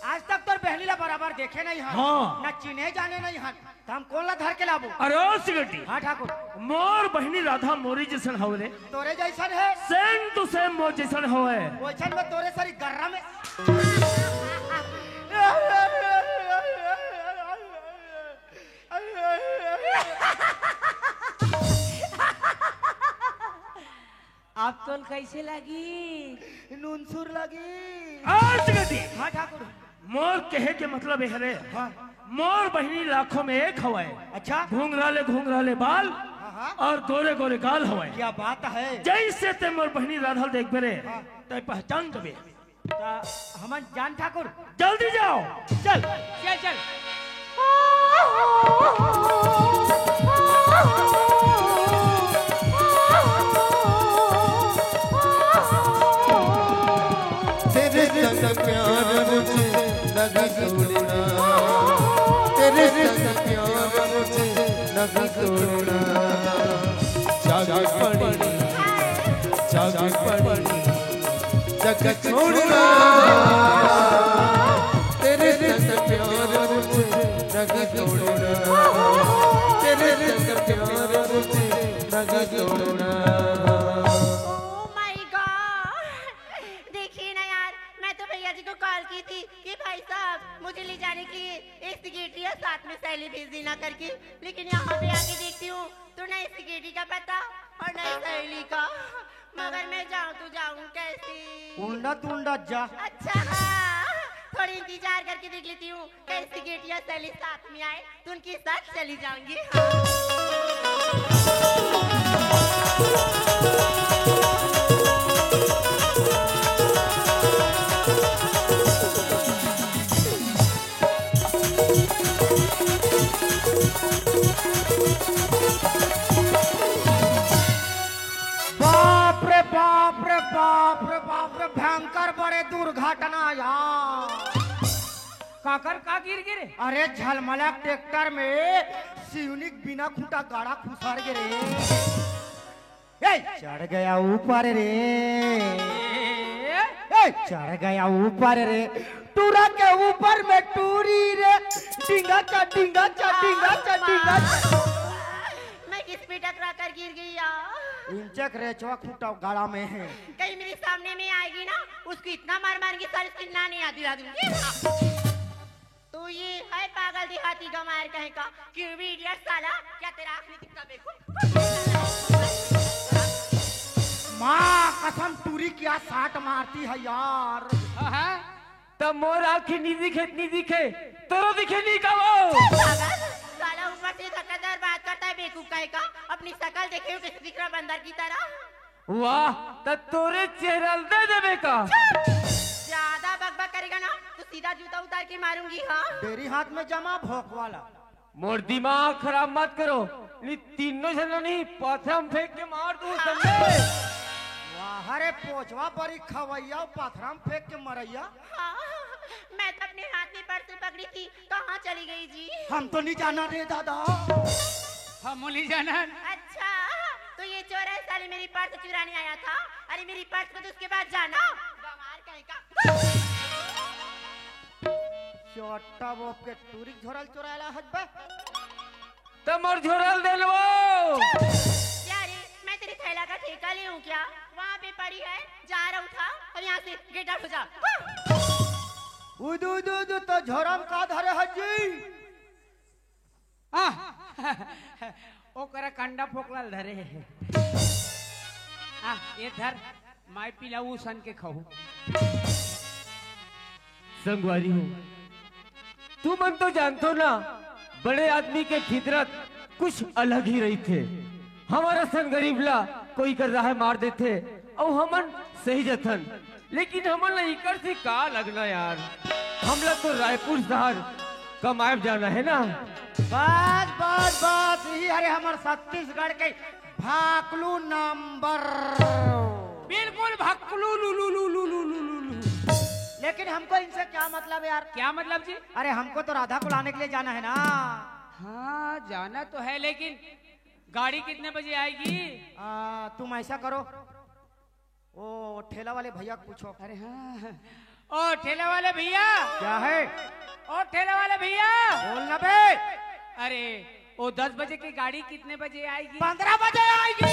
आज तक तो बहनी ला बराबर देखे नहीं हैं। हाँ। न चिन्हे जाने नहीं हैं। तो हम कौन ला धर के लाबो? अरे ओ सिगटी। हाँ ठाकुर। मोर बहनी राधा मोरी जैसन हवले। तोरे जैसन है। सेम टू सेम मोर जैसन हवे। वैसन में तोरे सारी गर्रा में। आप तो कैसे लगी? नूनसुर लगी। आज सिगटी। हाँ ठाकुर। मोर कहे के मतलब है रे। हाँ। मोर बहनी लाखों में एक हवाए। अच्छा। घूंघराले बाल हाँ। और गोरे गोरे गाल हवाए। क्या बात है? जैसे ते मोर बहनी राधा देख बेरे ते पहचान दबे। हम जान ठाकुर। जल्दी जाओ। चल चल चल। तेरे संग प्यार मुझे लगा तोड़ना, तेरे संग प्यार मुझे लगा तोड़ना। जाग पड़ी जग छोड़ना, तेरे संग प्यार मुझे लगा तोड़ना, तेरे संग प्यार मुझे लगा तोड़ना। कॉल की थी कि भाई साहब मुझे ले जाने के लिए एक सिगरेटी और साथ में सैली भेज देना करके, लेकिन यहाँ पे आके देखती हूँ तो नहीं सिगरेटी का पता और नहीं सैली का। मगर मैं जाऊँ तो जाऊँ कैसे? उंडा तुंडा जा। अच्छा हाँ, थोड़ी इंतजार करके देख लेती हूँ कहीं सिगरेटी और सैली साथ में आए तो उनके साथ चली जाऊंगी। हाँ। बाप रे बाप रे बाप रे बाप रे भयंकर बड़े दुर्घटना यार। काकर का गिर गिरे? अरे झलमला ट्रैक्टर में सिवनिक बिना खूंटा गाड़ा खुसार गिरे। ए, चढ़ गया ऊपर रे। ए, चढ़ गया ऊपर रे। टूरा के ऊपर में टूरी रे। डिंगा चा डिंगा चा डिंगा चा डिंगा चा। मैं किस पे टकरा कर गिर गई यार? इंचक रेचवा खूंटा गाड़ा में है। कहीं मेरे सामने में आएगी ना, उसको इतना मार मार के सारी चिन्ना नहीं आती दूंगी। तो ये है पागल देहाती का मार कहे का क्यों भी इडियट साला, क्या तेरा आँख नहीं दिखता देखो? माँ कसम टूरी क्या साट मारती है यार। तब मोर आँखें नहीं दिखे तोरो दिखे नहीं का वो। पागल साला ऊपर से धक्कादार बात करता है बेवकूफ कहे का। अपनी शकल देखे हो किसी दिख रहा बंदर की तरह। वाह तब तोरे चेहरा दे देवे का। ज्यादा बकबक करेगा ना तो सीधा जूता उतार के मारूंगी। हाँ तेरी हाथ में जमा भोंक वाला। मोर दिमाग खराब मत करो, नहीं तीनों जना नहीं पथरम फेंक के मार दूं समझे। वाह रे पोछवा बड़ी खवैया पाथराम फेंक के मरैया। हाँ, मैं तो अपने हाथ में पर्स पकड़ी थी, कहाँ चली गई जी? हम तो नहीं जाना रे दादा। हम नहीं जाना। अच्छा तो ये चोर है साले मेरी पर्स चुराने आया था। अरे मेरी पर्स को तो उसके बाद जाना गमार कहीं का। छोटा वो के टूरी झोरल चुराला हजबे। तब मोर झोरल देलवो। क्या रे मैं तेरे थैला का ठेका ले हूँ क्या? वहाँ पे पड़ी है, जा रहा उठा और यहाँ से गेट आउट हो जा। उदू उदू उदू तो झोरम का धरे हजी। ओकरा कंडा फोकला धरे। ये धर माई पिलाऊ सन के खाऊ। संगवारी हो तू मन तो जानतो ना, बड़े आदमी के फितरत कुछ अलग ही रही थे। हमारा सन गरीब ला कोई कर रहा है मार देते और हमन सही जथन, लेकिन हमन इकर से का लगना यार। हम लोग तो रायपुर शहर कमाएब जाना है ना। बस बस बस यही अरे हमारे छत्तीसगढ़ के भाकलू नंबर। बिल्कुल भक्लू लू लू लू लू लू लू लू। लेकिन हमको इनसे क्या मतलब यार? क्या मतलब जी? अरे हमको तो राधा को लाने के लिए जाना है ना। हाँ जाना तो है, लेकिन गाड़ी कितने बजे आएगी? तुम ऐसा करो, ओ ठेला वाले भैया को पूछो। अरे हाँ, ओ ठेला वाले भैया। क्या है? ओ ठेला वाले भैया बोल ना बे। अरे ओ 10 बजे की गाड़ी कितने बजे आएगी? 15 बजे आएगी।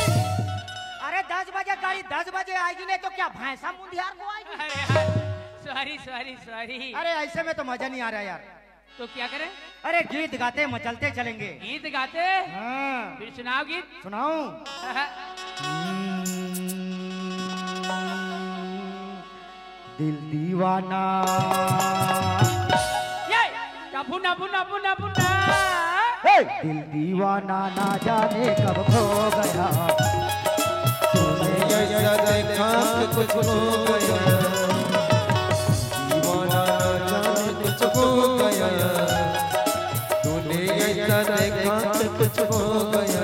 अरे 10 बजे गाड़ी 10 बजे आएगी, नहीं तो क्या भैंसा मुंडियार को आएगी? अरे सॉरी सॉरी सॉरी। अरे ऐसे में तो मजा नहीं आ रहा यार। तो क्या करें? अरे गीत गाते मचलते चलेंगे। गीत गाते? हाँ। फिर सुनाओ गीत। सुनाऊं? दिल दीवाना बुना बुना बुना बुना। दिल दीवाना ना जाने कब खो गया, तूने ऐसा देखा कि कुछ हो गया, दीवाना ना जाने कुछ हो गया, तूने ऐसा देखा कि कुछ हो गया,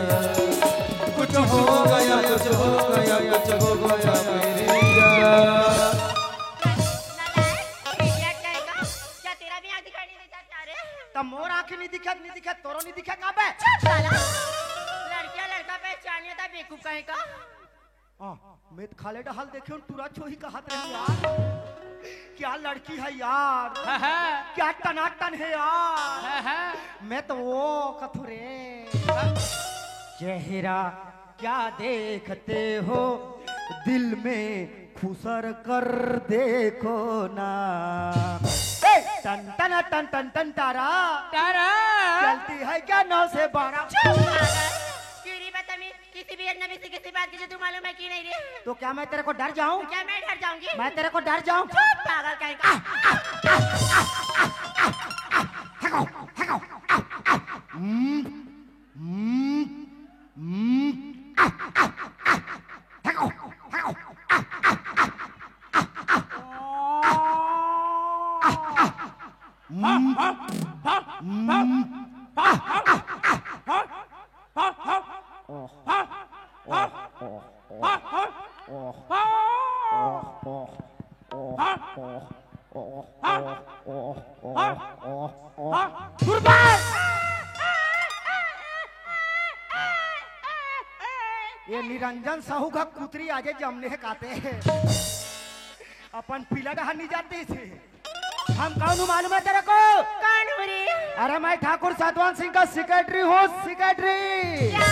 कुछ हो गया, कुछ हो गया, कुछ हो गया मेरे यार। तब मोर आंखें नहीं दिखा तोरो नहीं दिखा का बे? लड़कियां लड़का पहचानिए था बेवकूफ कहे का। मैं खाले डहाल देखे टूरा छोही का हाथ रही यार। क्या लड़की है यार, क्या टनाटन है यार। मैं तो वो कथुरे चेहरा क्या देखते हो, दिल में खुसर कर देखो ना। टन टन टन टन टन तारा तारा चलती है क्या 9 से 12? किसी भी अजनबी से किसी बात की जो तू मालूम है कि नहीं रे? तो क्या मैं तेरे को डर जाऊं? क्या मैं डर जाऊंगी? मैं तेरे को डर जाऊं? पागल कहेगा। ये निरंजन साहू का कुतरी आगे जमने काते हैं अपन पीला डहा नहीं जाते थे। हम कौन हूँ मालूम है तेरे को? कौन हो रे? अरे मैं ठाकुर सतवंत सिंह का सेक्रेटरी हूँ, सेक्रेटरी। क्या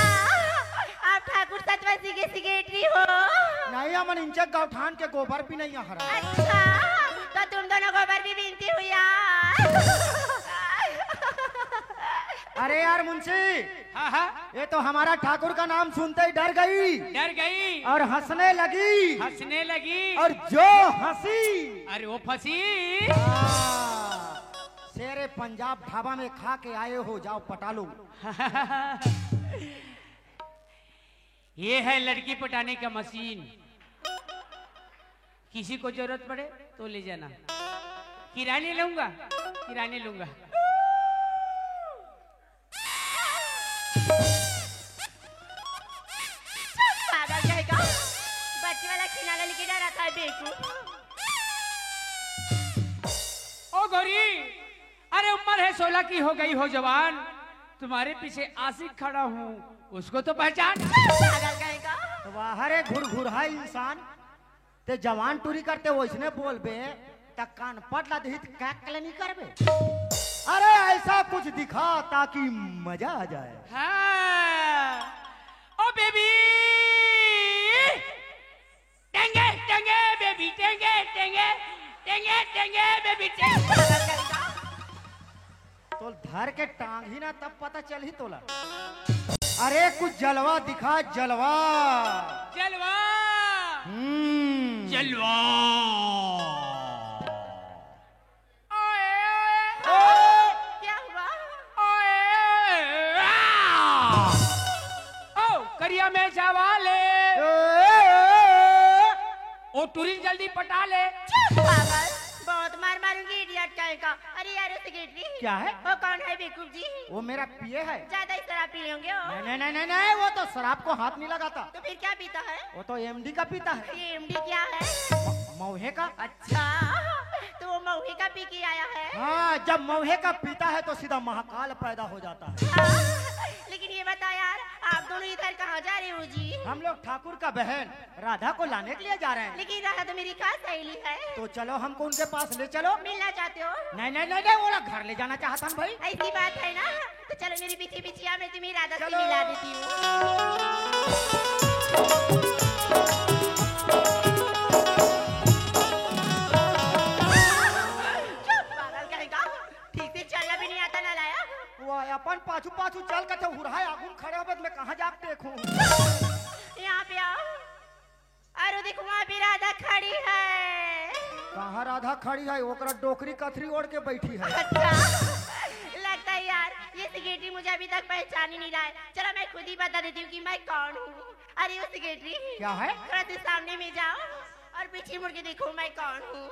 आप ठाकुर सतवंत सिंह के सेक्रेटरी हो? नहीं, हम इंचक गौठान के गोबर भी नहीं हरा। अच्छा, तो तुम दोनों गोबर भी बीनती हो यार। अरे यार मुंशी, हाँ हाँ, ये तो हमारा ठाकुर का नाम सुनते ही डर गई और हंसने लगी और जो हंसी अरे वो फंसी। शेरे पंजाब ढाबा में खा के आए हो, जाओ पटा लो। ये है लड़की पटाने का मशीन। किसी को जरूरत पड़े तो ले जाना। किराने लूंगा। पागल कहेगा, बच्चे वाला खिलौना लेके डरा था बेवकूफ। ओ गौरी, अरे उम्र है 16 की, हो गई हो जवान। तुम्हारे पीछे आशिक खड़ा हूँ, उसको तो पहचान। पागल कहेगा। वाहरे घुर इंसान ते जवान टूरी करते वैसने बोल बे त कान पटला दही कैकले नहीं करबे। अरे ऐसा कुछ दिखा ताकि मजा आ जाए। हाँ। ओ बेबी, टेंगे टेंगे बेबी, टेंगे टेंगे टेंगे टेंगे बेबी, टेंगे। तो धर के टांग ही ना तब पता चल ही तोला। अरे कुछ जलवा दिखा, जलवा। जलवा। क्या हुआ? ओ करिया में चावाले, ओ टूरी जल्दी पटा ले। पागल, बहुत मार मारूंगी इडियट कहेगा। अरे यार सेक्रेटरी। क्या है? वो कौन है बेवकूफ जी? वो मेरा पिए है। ज्यादा ही शराब पी होंगे वो। नहीं, वो तो शराब को हाथ नहीं लगाता। तो फिर क्या पीता है? वो तो एमडी का पीता है। ये एमडी क्या है? मौहे का। अच्छा, तो वो मौही का पी के आया है। हाँ, जब मौहे का पीता है तो सीधा महाकाल पैदा हो जाता है। लेकिन ये बता यार, आप दोनों इधर कहाँ जा रहे हो जी? हम लोग ठाकुर का बहन राधा को लाने के लिए जा रहे हैं। लेकिन राधा तो मेरी खास सहेली है। तो चलो हमको उनके पास ले चलो। मिलना चाहते हो? नहीं, वो लोग घर ले जाना चाहता हूँ भाई। ऐसी बात है ना, तो चलो मेरी पीछे पीछे मैं तुम्हें राधा से मिला देती हूँ। अपन पाछू चल के हुरहाय आगुन खड़े होबे मैं कहां जाके देखूं। यहाँ पे आओ। अरे देखो वहाँ पे राधा खड़ी है। कहाँ राधा खड़ी है? ओकरा डोकरी कथरी ओढ़ के बैठी है। अच्छा, लगता है यार ये सेक्रेटरी मुझे अभी तक पहचान ही नहीं रहा है। चलो मैं खुद ही बता देती हूँ कि मैं कौन हूँ। अरे वो सेक्रेटरी क्या है? थोड़ा सा सामने में जाओ और पीछे मुड़ के देखो मैं कौन हूँ।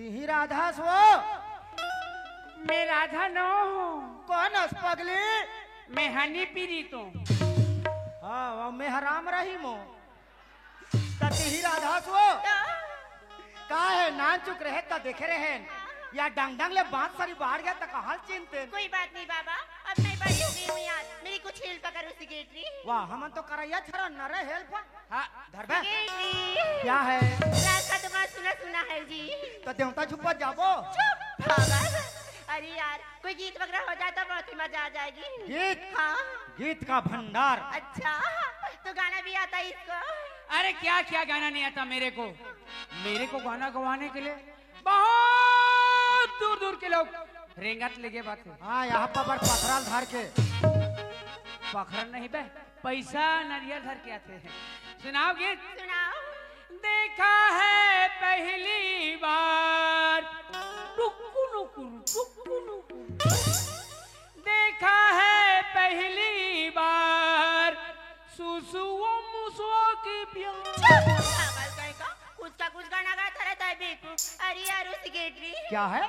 ही राधा सो मैं राधा नो कौन हस पगली? मैं हनी पीरी तो। हाँ, मैं हराम रही मो ही राधा सो का है नान चुक रहे ता देखे रहे या डंग ले बात सारी बाहर गया तक हाल चिंते। कोई बात नहीं बाबा, अब मैं बड़ी हो गई हूँ यार, मेरी कुछ हेल्प करो सेक्रेटरी। वाह, हम तो करैया छरा न रे हेल्प। हाँ धरबे सेक्रेटरी क्या है? रास्ता तुम्हारा सुना है जी। तो देवता छुपा जाबो। पागल, अरे यार कोई गीत वगैरह हो जाए तो बहुत ही मजा आ जाएगी। गीत? हाँ, गीत का भंडार। अच्छा तो गाना भी आता है इसको? अरे क्या क्या गाना नहीं आता मेरे को गाना गवाने के लिए बहुत दूर दूर के लोग रेंगत लेके बात है। हाँ, यहाँ पर पथराल धार के पखरन नहीं बे, पैसा नारियल धर के आते हैं। सुनाओ गीत? सुनाओ। देखा है पहली बार टुकु नुकुर टुकु नुकुर देखा है पहली बार सुसुओ मुसुओ की प्यार। पागल कहीं का कुछ गाना गाता रहता है बेवकूफ। अरे यार उस सेक्रेटरी क्या है?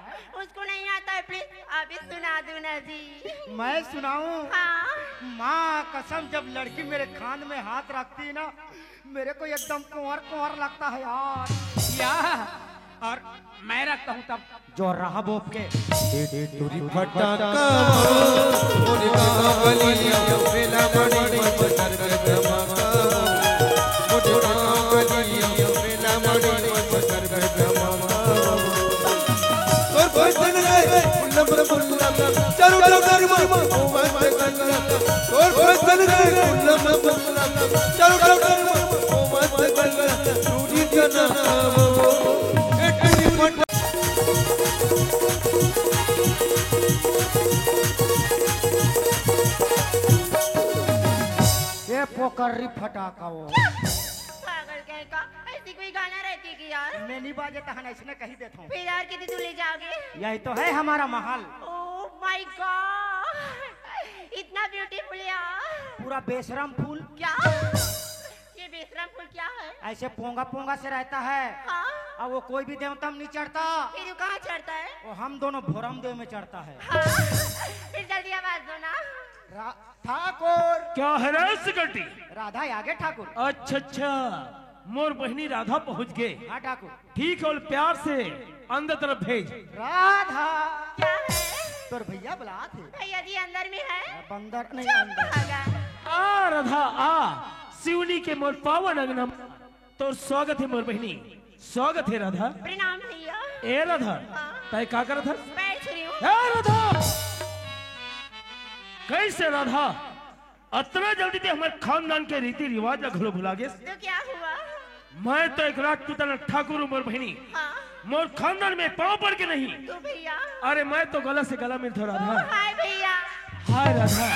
उसको नहीं आता है, प्लीज आप ही सुना दो ना जी। मैं सुनाऊं? हाँ माँ कसम, जब लड़की मेरे खान में हाथ रखती है ना, मेरे को एकदम कुंवर कुंवर लगता है यार। या और मैं रखता हूँ तब जो रहा बोप के टूरी फटाका मोरे कावलिया मेला बड़ी मटर में धमाका मोरे कावलिया मेला बड़ी मटर में धमाका और भजन रे मुल्ला मुल्ला चारों तरफ ओ मत गंगा और भजन रे मुल्ला मुल्ला चारों तरफ ओ मत गंगा टूरी जना ये पोकरी फटाका वो पागल कहीं का, ऐसी कोई गाना रहती है कि यार? मैं नहीं बाजे तहन ऐसे कही देता हूँ। फिर यार कितनी दूर ले जाओगे? यही तो है हमारा महल, ओह माय गॉड, इतना ब्यूटीफुल यार। पूरा बेशरम फूल। क्या ये बेशरम फूल क्या है? ऐसे पोंगा पोंगा से रहता है हाँ और वो कोई भी देवता में नहीं चढ़ता, फिर वो कहाँ चढ़ता है? वो हम दोनों भोरम देव में चढ़ता है। हाँ फिर जल्दी आवाज दो ना। ठाकुर क्या है रे सिकटी? राधा आगे ठाकुर। अच्छा अच्छा, मोर बहनी राधा पहुंच गए। हाँ ठाकुर। ठीक है, और प्यार से अंदर तरफ भेज। राधा क्या है? तोर भैया बुला थे। भैया जी अंदर में है। बंदर नहीं चुप अंदर। भागा। आ राधा आ, शिवनी के मोर पावन अंगना तो स्वागत है मोर बहनी, स्वागत है राधा। प्रणाम भैया। ए राधा, तय का कर था? बैठ रही हूँ। ए राधा, कैसे राधा अतना जल्दी ते हमारे खानदान के रीति रिवाज घलो भुला गए? तो क्या हुआ? मैं तो एक राजपूताना ठाकुर हूँ मोर बहनी, हाँ मोर खानदान में पाँव पड़ के नहीं। तो भैया। अरे मैं तो गला से गला मिलता राधा। हाय भैया। हाय राधा,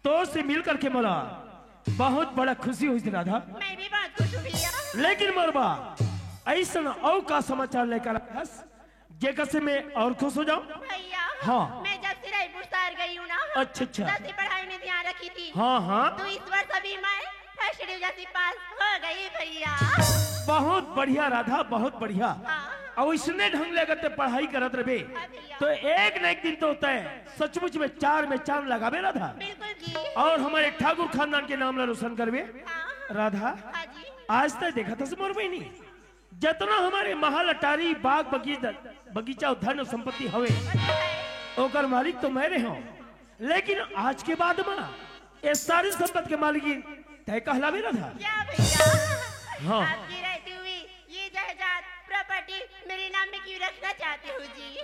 तो से मिल करके मला बहुत बड़ा खुशी हुई थी राधा। मैं भी बहुत खुश हूँ भैया। लेकिन मोरबा ऐसा और का समाचार लेकर आस जेकर से मैं और खुश हो जाऊं? भैया हाँ। मैं जब से रायपुर शहर गई हूँ ना, अच्छा अच्छा। 10वीं पढ़ाई में ध्यान रखी थी। हाँ हाँ, तो इस वर्ष अभी मैं फर्स्ट डिवीजन से पास हो गई भैया। बहुत बढ़िया राधा, बहुत बढ़िया। हाँ और इसने ढंग ले करते पढ़ाई करत रहे भैया। तो एक न एक दिन तो होता है सचमुच में चार में चांद लगावे राधा, बिल्कुल जी। और हमारे ठाकुर खानदान के नाम ला रोशन करवे। हाँ राधा हाँ जी। आज तक देखा था मोर बहनी, जितना हमारे महल अटारी बाग बगीचा धन संपत्ति हवे ओकर मालिक तो मैं रहे हूँ, लेकिन आज के बाद में ये सारी संपत्ति के मालिक तय कहलावे राधा। क्या भैया? हाँ। आपकी रहती हुई ये जायदाद प्रॉपर्टी मेरे नाम में क्यों रखना चाहते हो जी?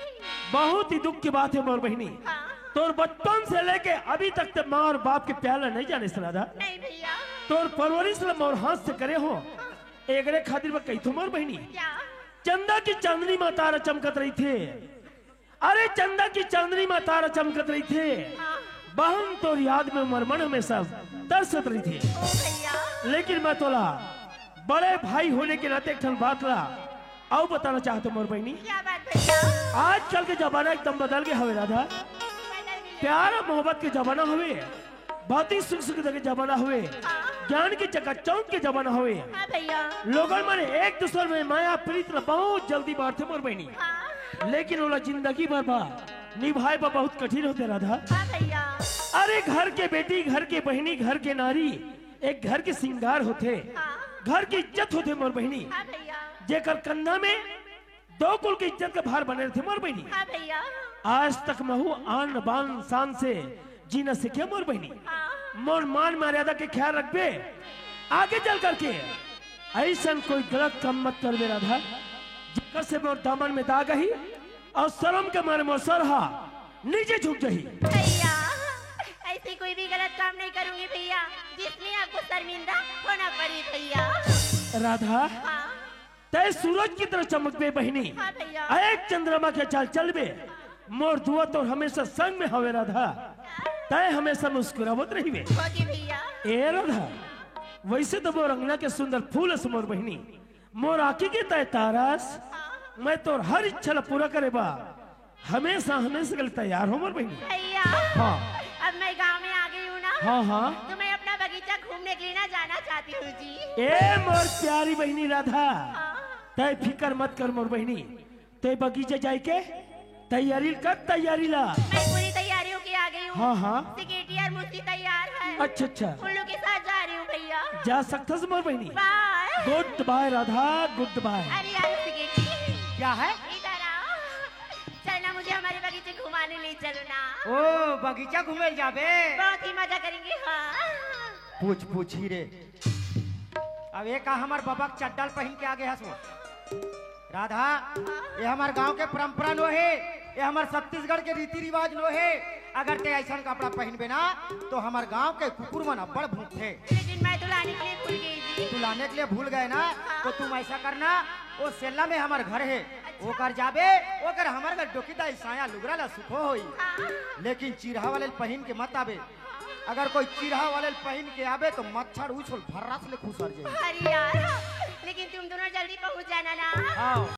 बहुत ही दुख की बात है मोर बहनी, हाँ तोर बचपन से लेके अभी तक ते माँ और बाप के प्याला नहीं जाने से राधा। नहीं भैया। तोर परवरिश ला मोर हाथ से करे हो एकरे खातिर में कही थो मोर बहनी, क्या? चंदा की चांदनी में तारा चमकत रही थे। अरे चंदा की चांदनी में तारा चमकत रही थे, हाँ बहन तो याद में मरमन में सब तरसत रही थी। ओ भैया। लेकिन मैं तोला बड़े भाई होने के नाते एक ठन बात ला आओ बताना चाहते मोर बहनी। क्या बात भैया? आजकल के जमाना एकदम बदल गया हवे राधा, बदल गई। प्यार और मोहब्बत के जमाना हुए, बातें सुख सुख के जमाना हुए, हाँ ज्ञान के चकाचौंध के जमाना हुए। हाँ भैया। लोगन माने एक दूसरे में माया प्रीत ला बहुत जल्दी बांटते मोर बहनी, हाँ लेकिन ओला जिंदगी भर बा निभाए बा बहुत कठिन होते राधा। हाँ भैया। अरे घर के बेटी, घर के बहनी, घर के नारी एक घर के श्रृंगार होते, हाँ घर की इज्जत होते मोर बहनी, हाँ भैया। जेकर कंधा में दो कुल की इज्जत के भार बने थे मोर बहनी। हाँ भैया। आज तक महू आन बान शान से जीना सीखे मोर बहनी। हाँ मोर मान मर्यादा के ख्याल रखबे, आगे चल करके ऐसा कोई गलत काम मत करबे राधा, जेकर से मोर दामन में दाग ही और शर्म के मारे मोर सरहा नीचे झुक जही। भैया ऐसे कोई भी गलत काम नहीं करूंगी भैया, जिसमें आपको शर्मिंदा होना पड़ी भैया। राधा हाँ तय सूरज की तरह चमकबे बहनी, हाँ भैया। एक चंद्रमा के चाल चलबे, मोर दुआ तो हमेशा संग में हवे राधा, तय हमेशा मुस्कुरावत रहिबे। होगी भैया। ए राधा वैसे तो मोर अंगना के सुंदर फूल से मोर बहनी, मोर आँखी के तय तारस, हाँ मैं तो हर इच्छा ला पूरा करे बा, हमेशा हमेशा के लिए तैयार हो मोर बहनी। भैया हाँ अब मैं गांव में आ गई हूँ ना, हाँ हाँ। तो मैं अपना बगीचा घूमने के लिए ना जाना चाहती हूँ जी। ए मोर प्यारी बहनी राधा, हाँ। तय फिकर मत कर मोर बहनी। तय बगीचे जाए के तैयारी कर, तैयारी ला। मैं पूरी तैयारियों की आ गई हूँ। हाँ हाँ। सिक्योरिटी और मूर्ति तैयार है। अच्छा अच्छा, उल्लू के साथ जा रही हूँ भैया। जा सकता से मोर बहनी। Bye. Goodbye Radha, goodbye. अरे यार सिक्योरिटी क्या है? इधर आओ, चलना मुझे हमारे बगीचे घुमाने ले चलो ना। ओ बगीचा घूमे जाबे, बहुत ही मजा करेंगे। हाँ पूछ ही रे। अब एक हमार बाबा के चड्डल पहन के आगे हंसवा। राधा ये हमार गांव के परंपरा नो है, ये हमार छत्तीसगढ़ के रीति रिवाज नो है। अगर ते ऐसा कपड़ा पहनबे ना तो हमार गांव के कुकुर मन अब्बड़ भूखते। लेकिन मैं तो लाने के लिए भूल गई जी। तू लाने के लिए भूल गए ना, तो तुम ऐसा करना, वो सेल्ला में हमार घर है, वो कर जाबे, वो कर हमार घर डोकीदा साया लुगरा ला सुखो होई। लेकिन चिरहा वाले पहन के मत आबे। अगर कोई चिरहा वाले पहन के आबे तो मच्छर उछल भर्रा से खुसर जाए। अरे यार लेकिन तुम दोनों जल्दी पहुंच जाना ना। हाँ।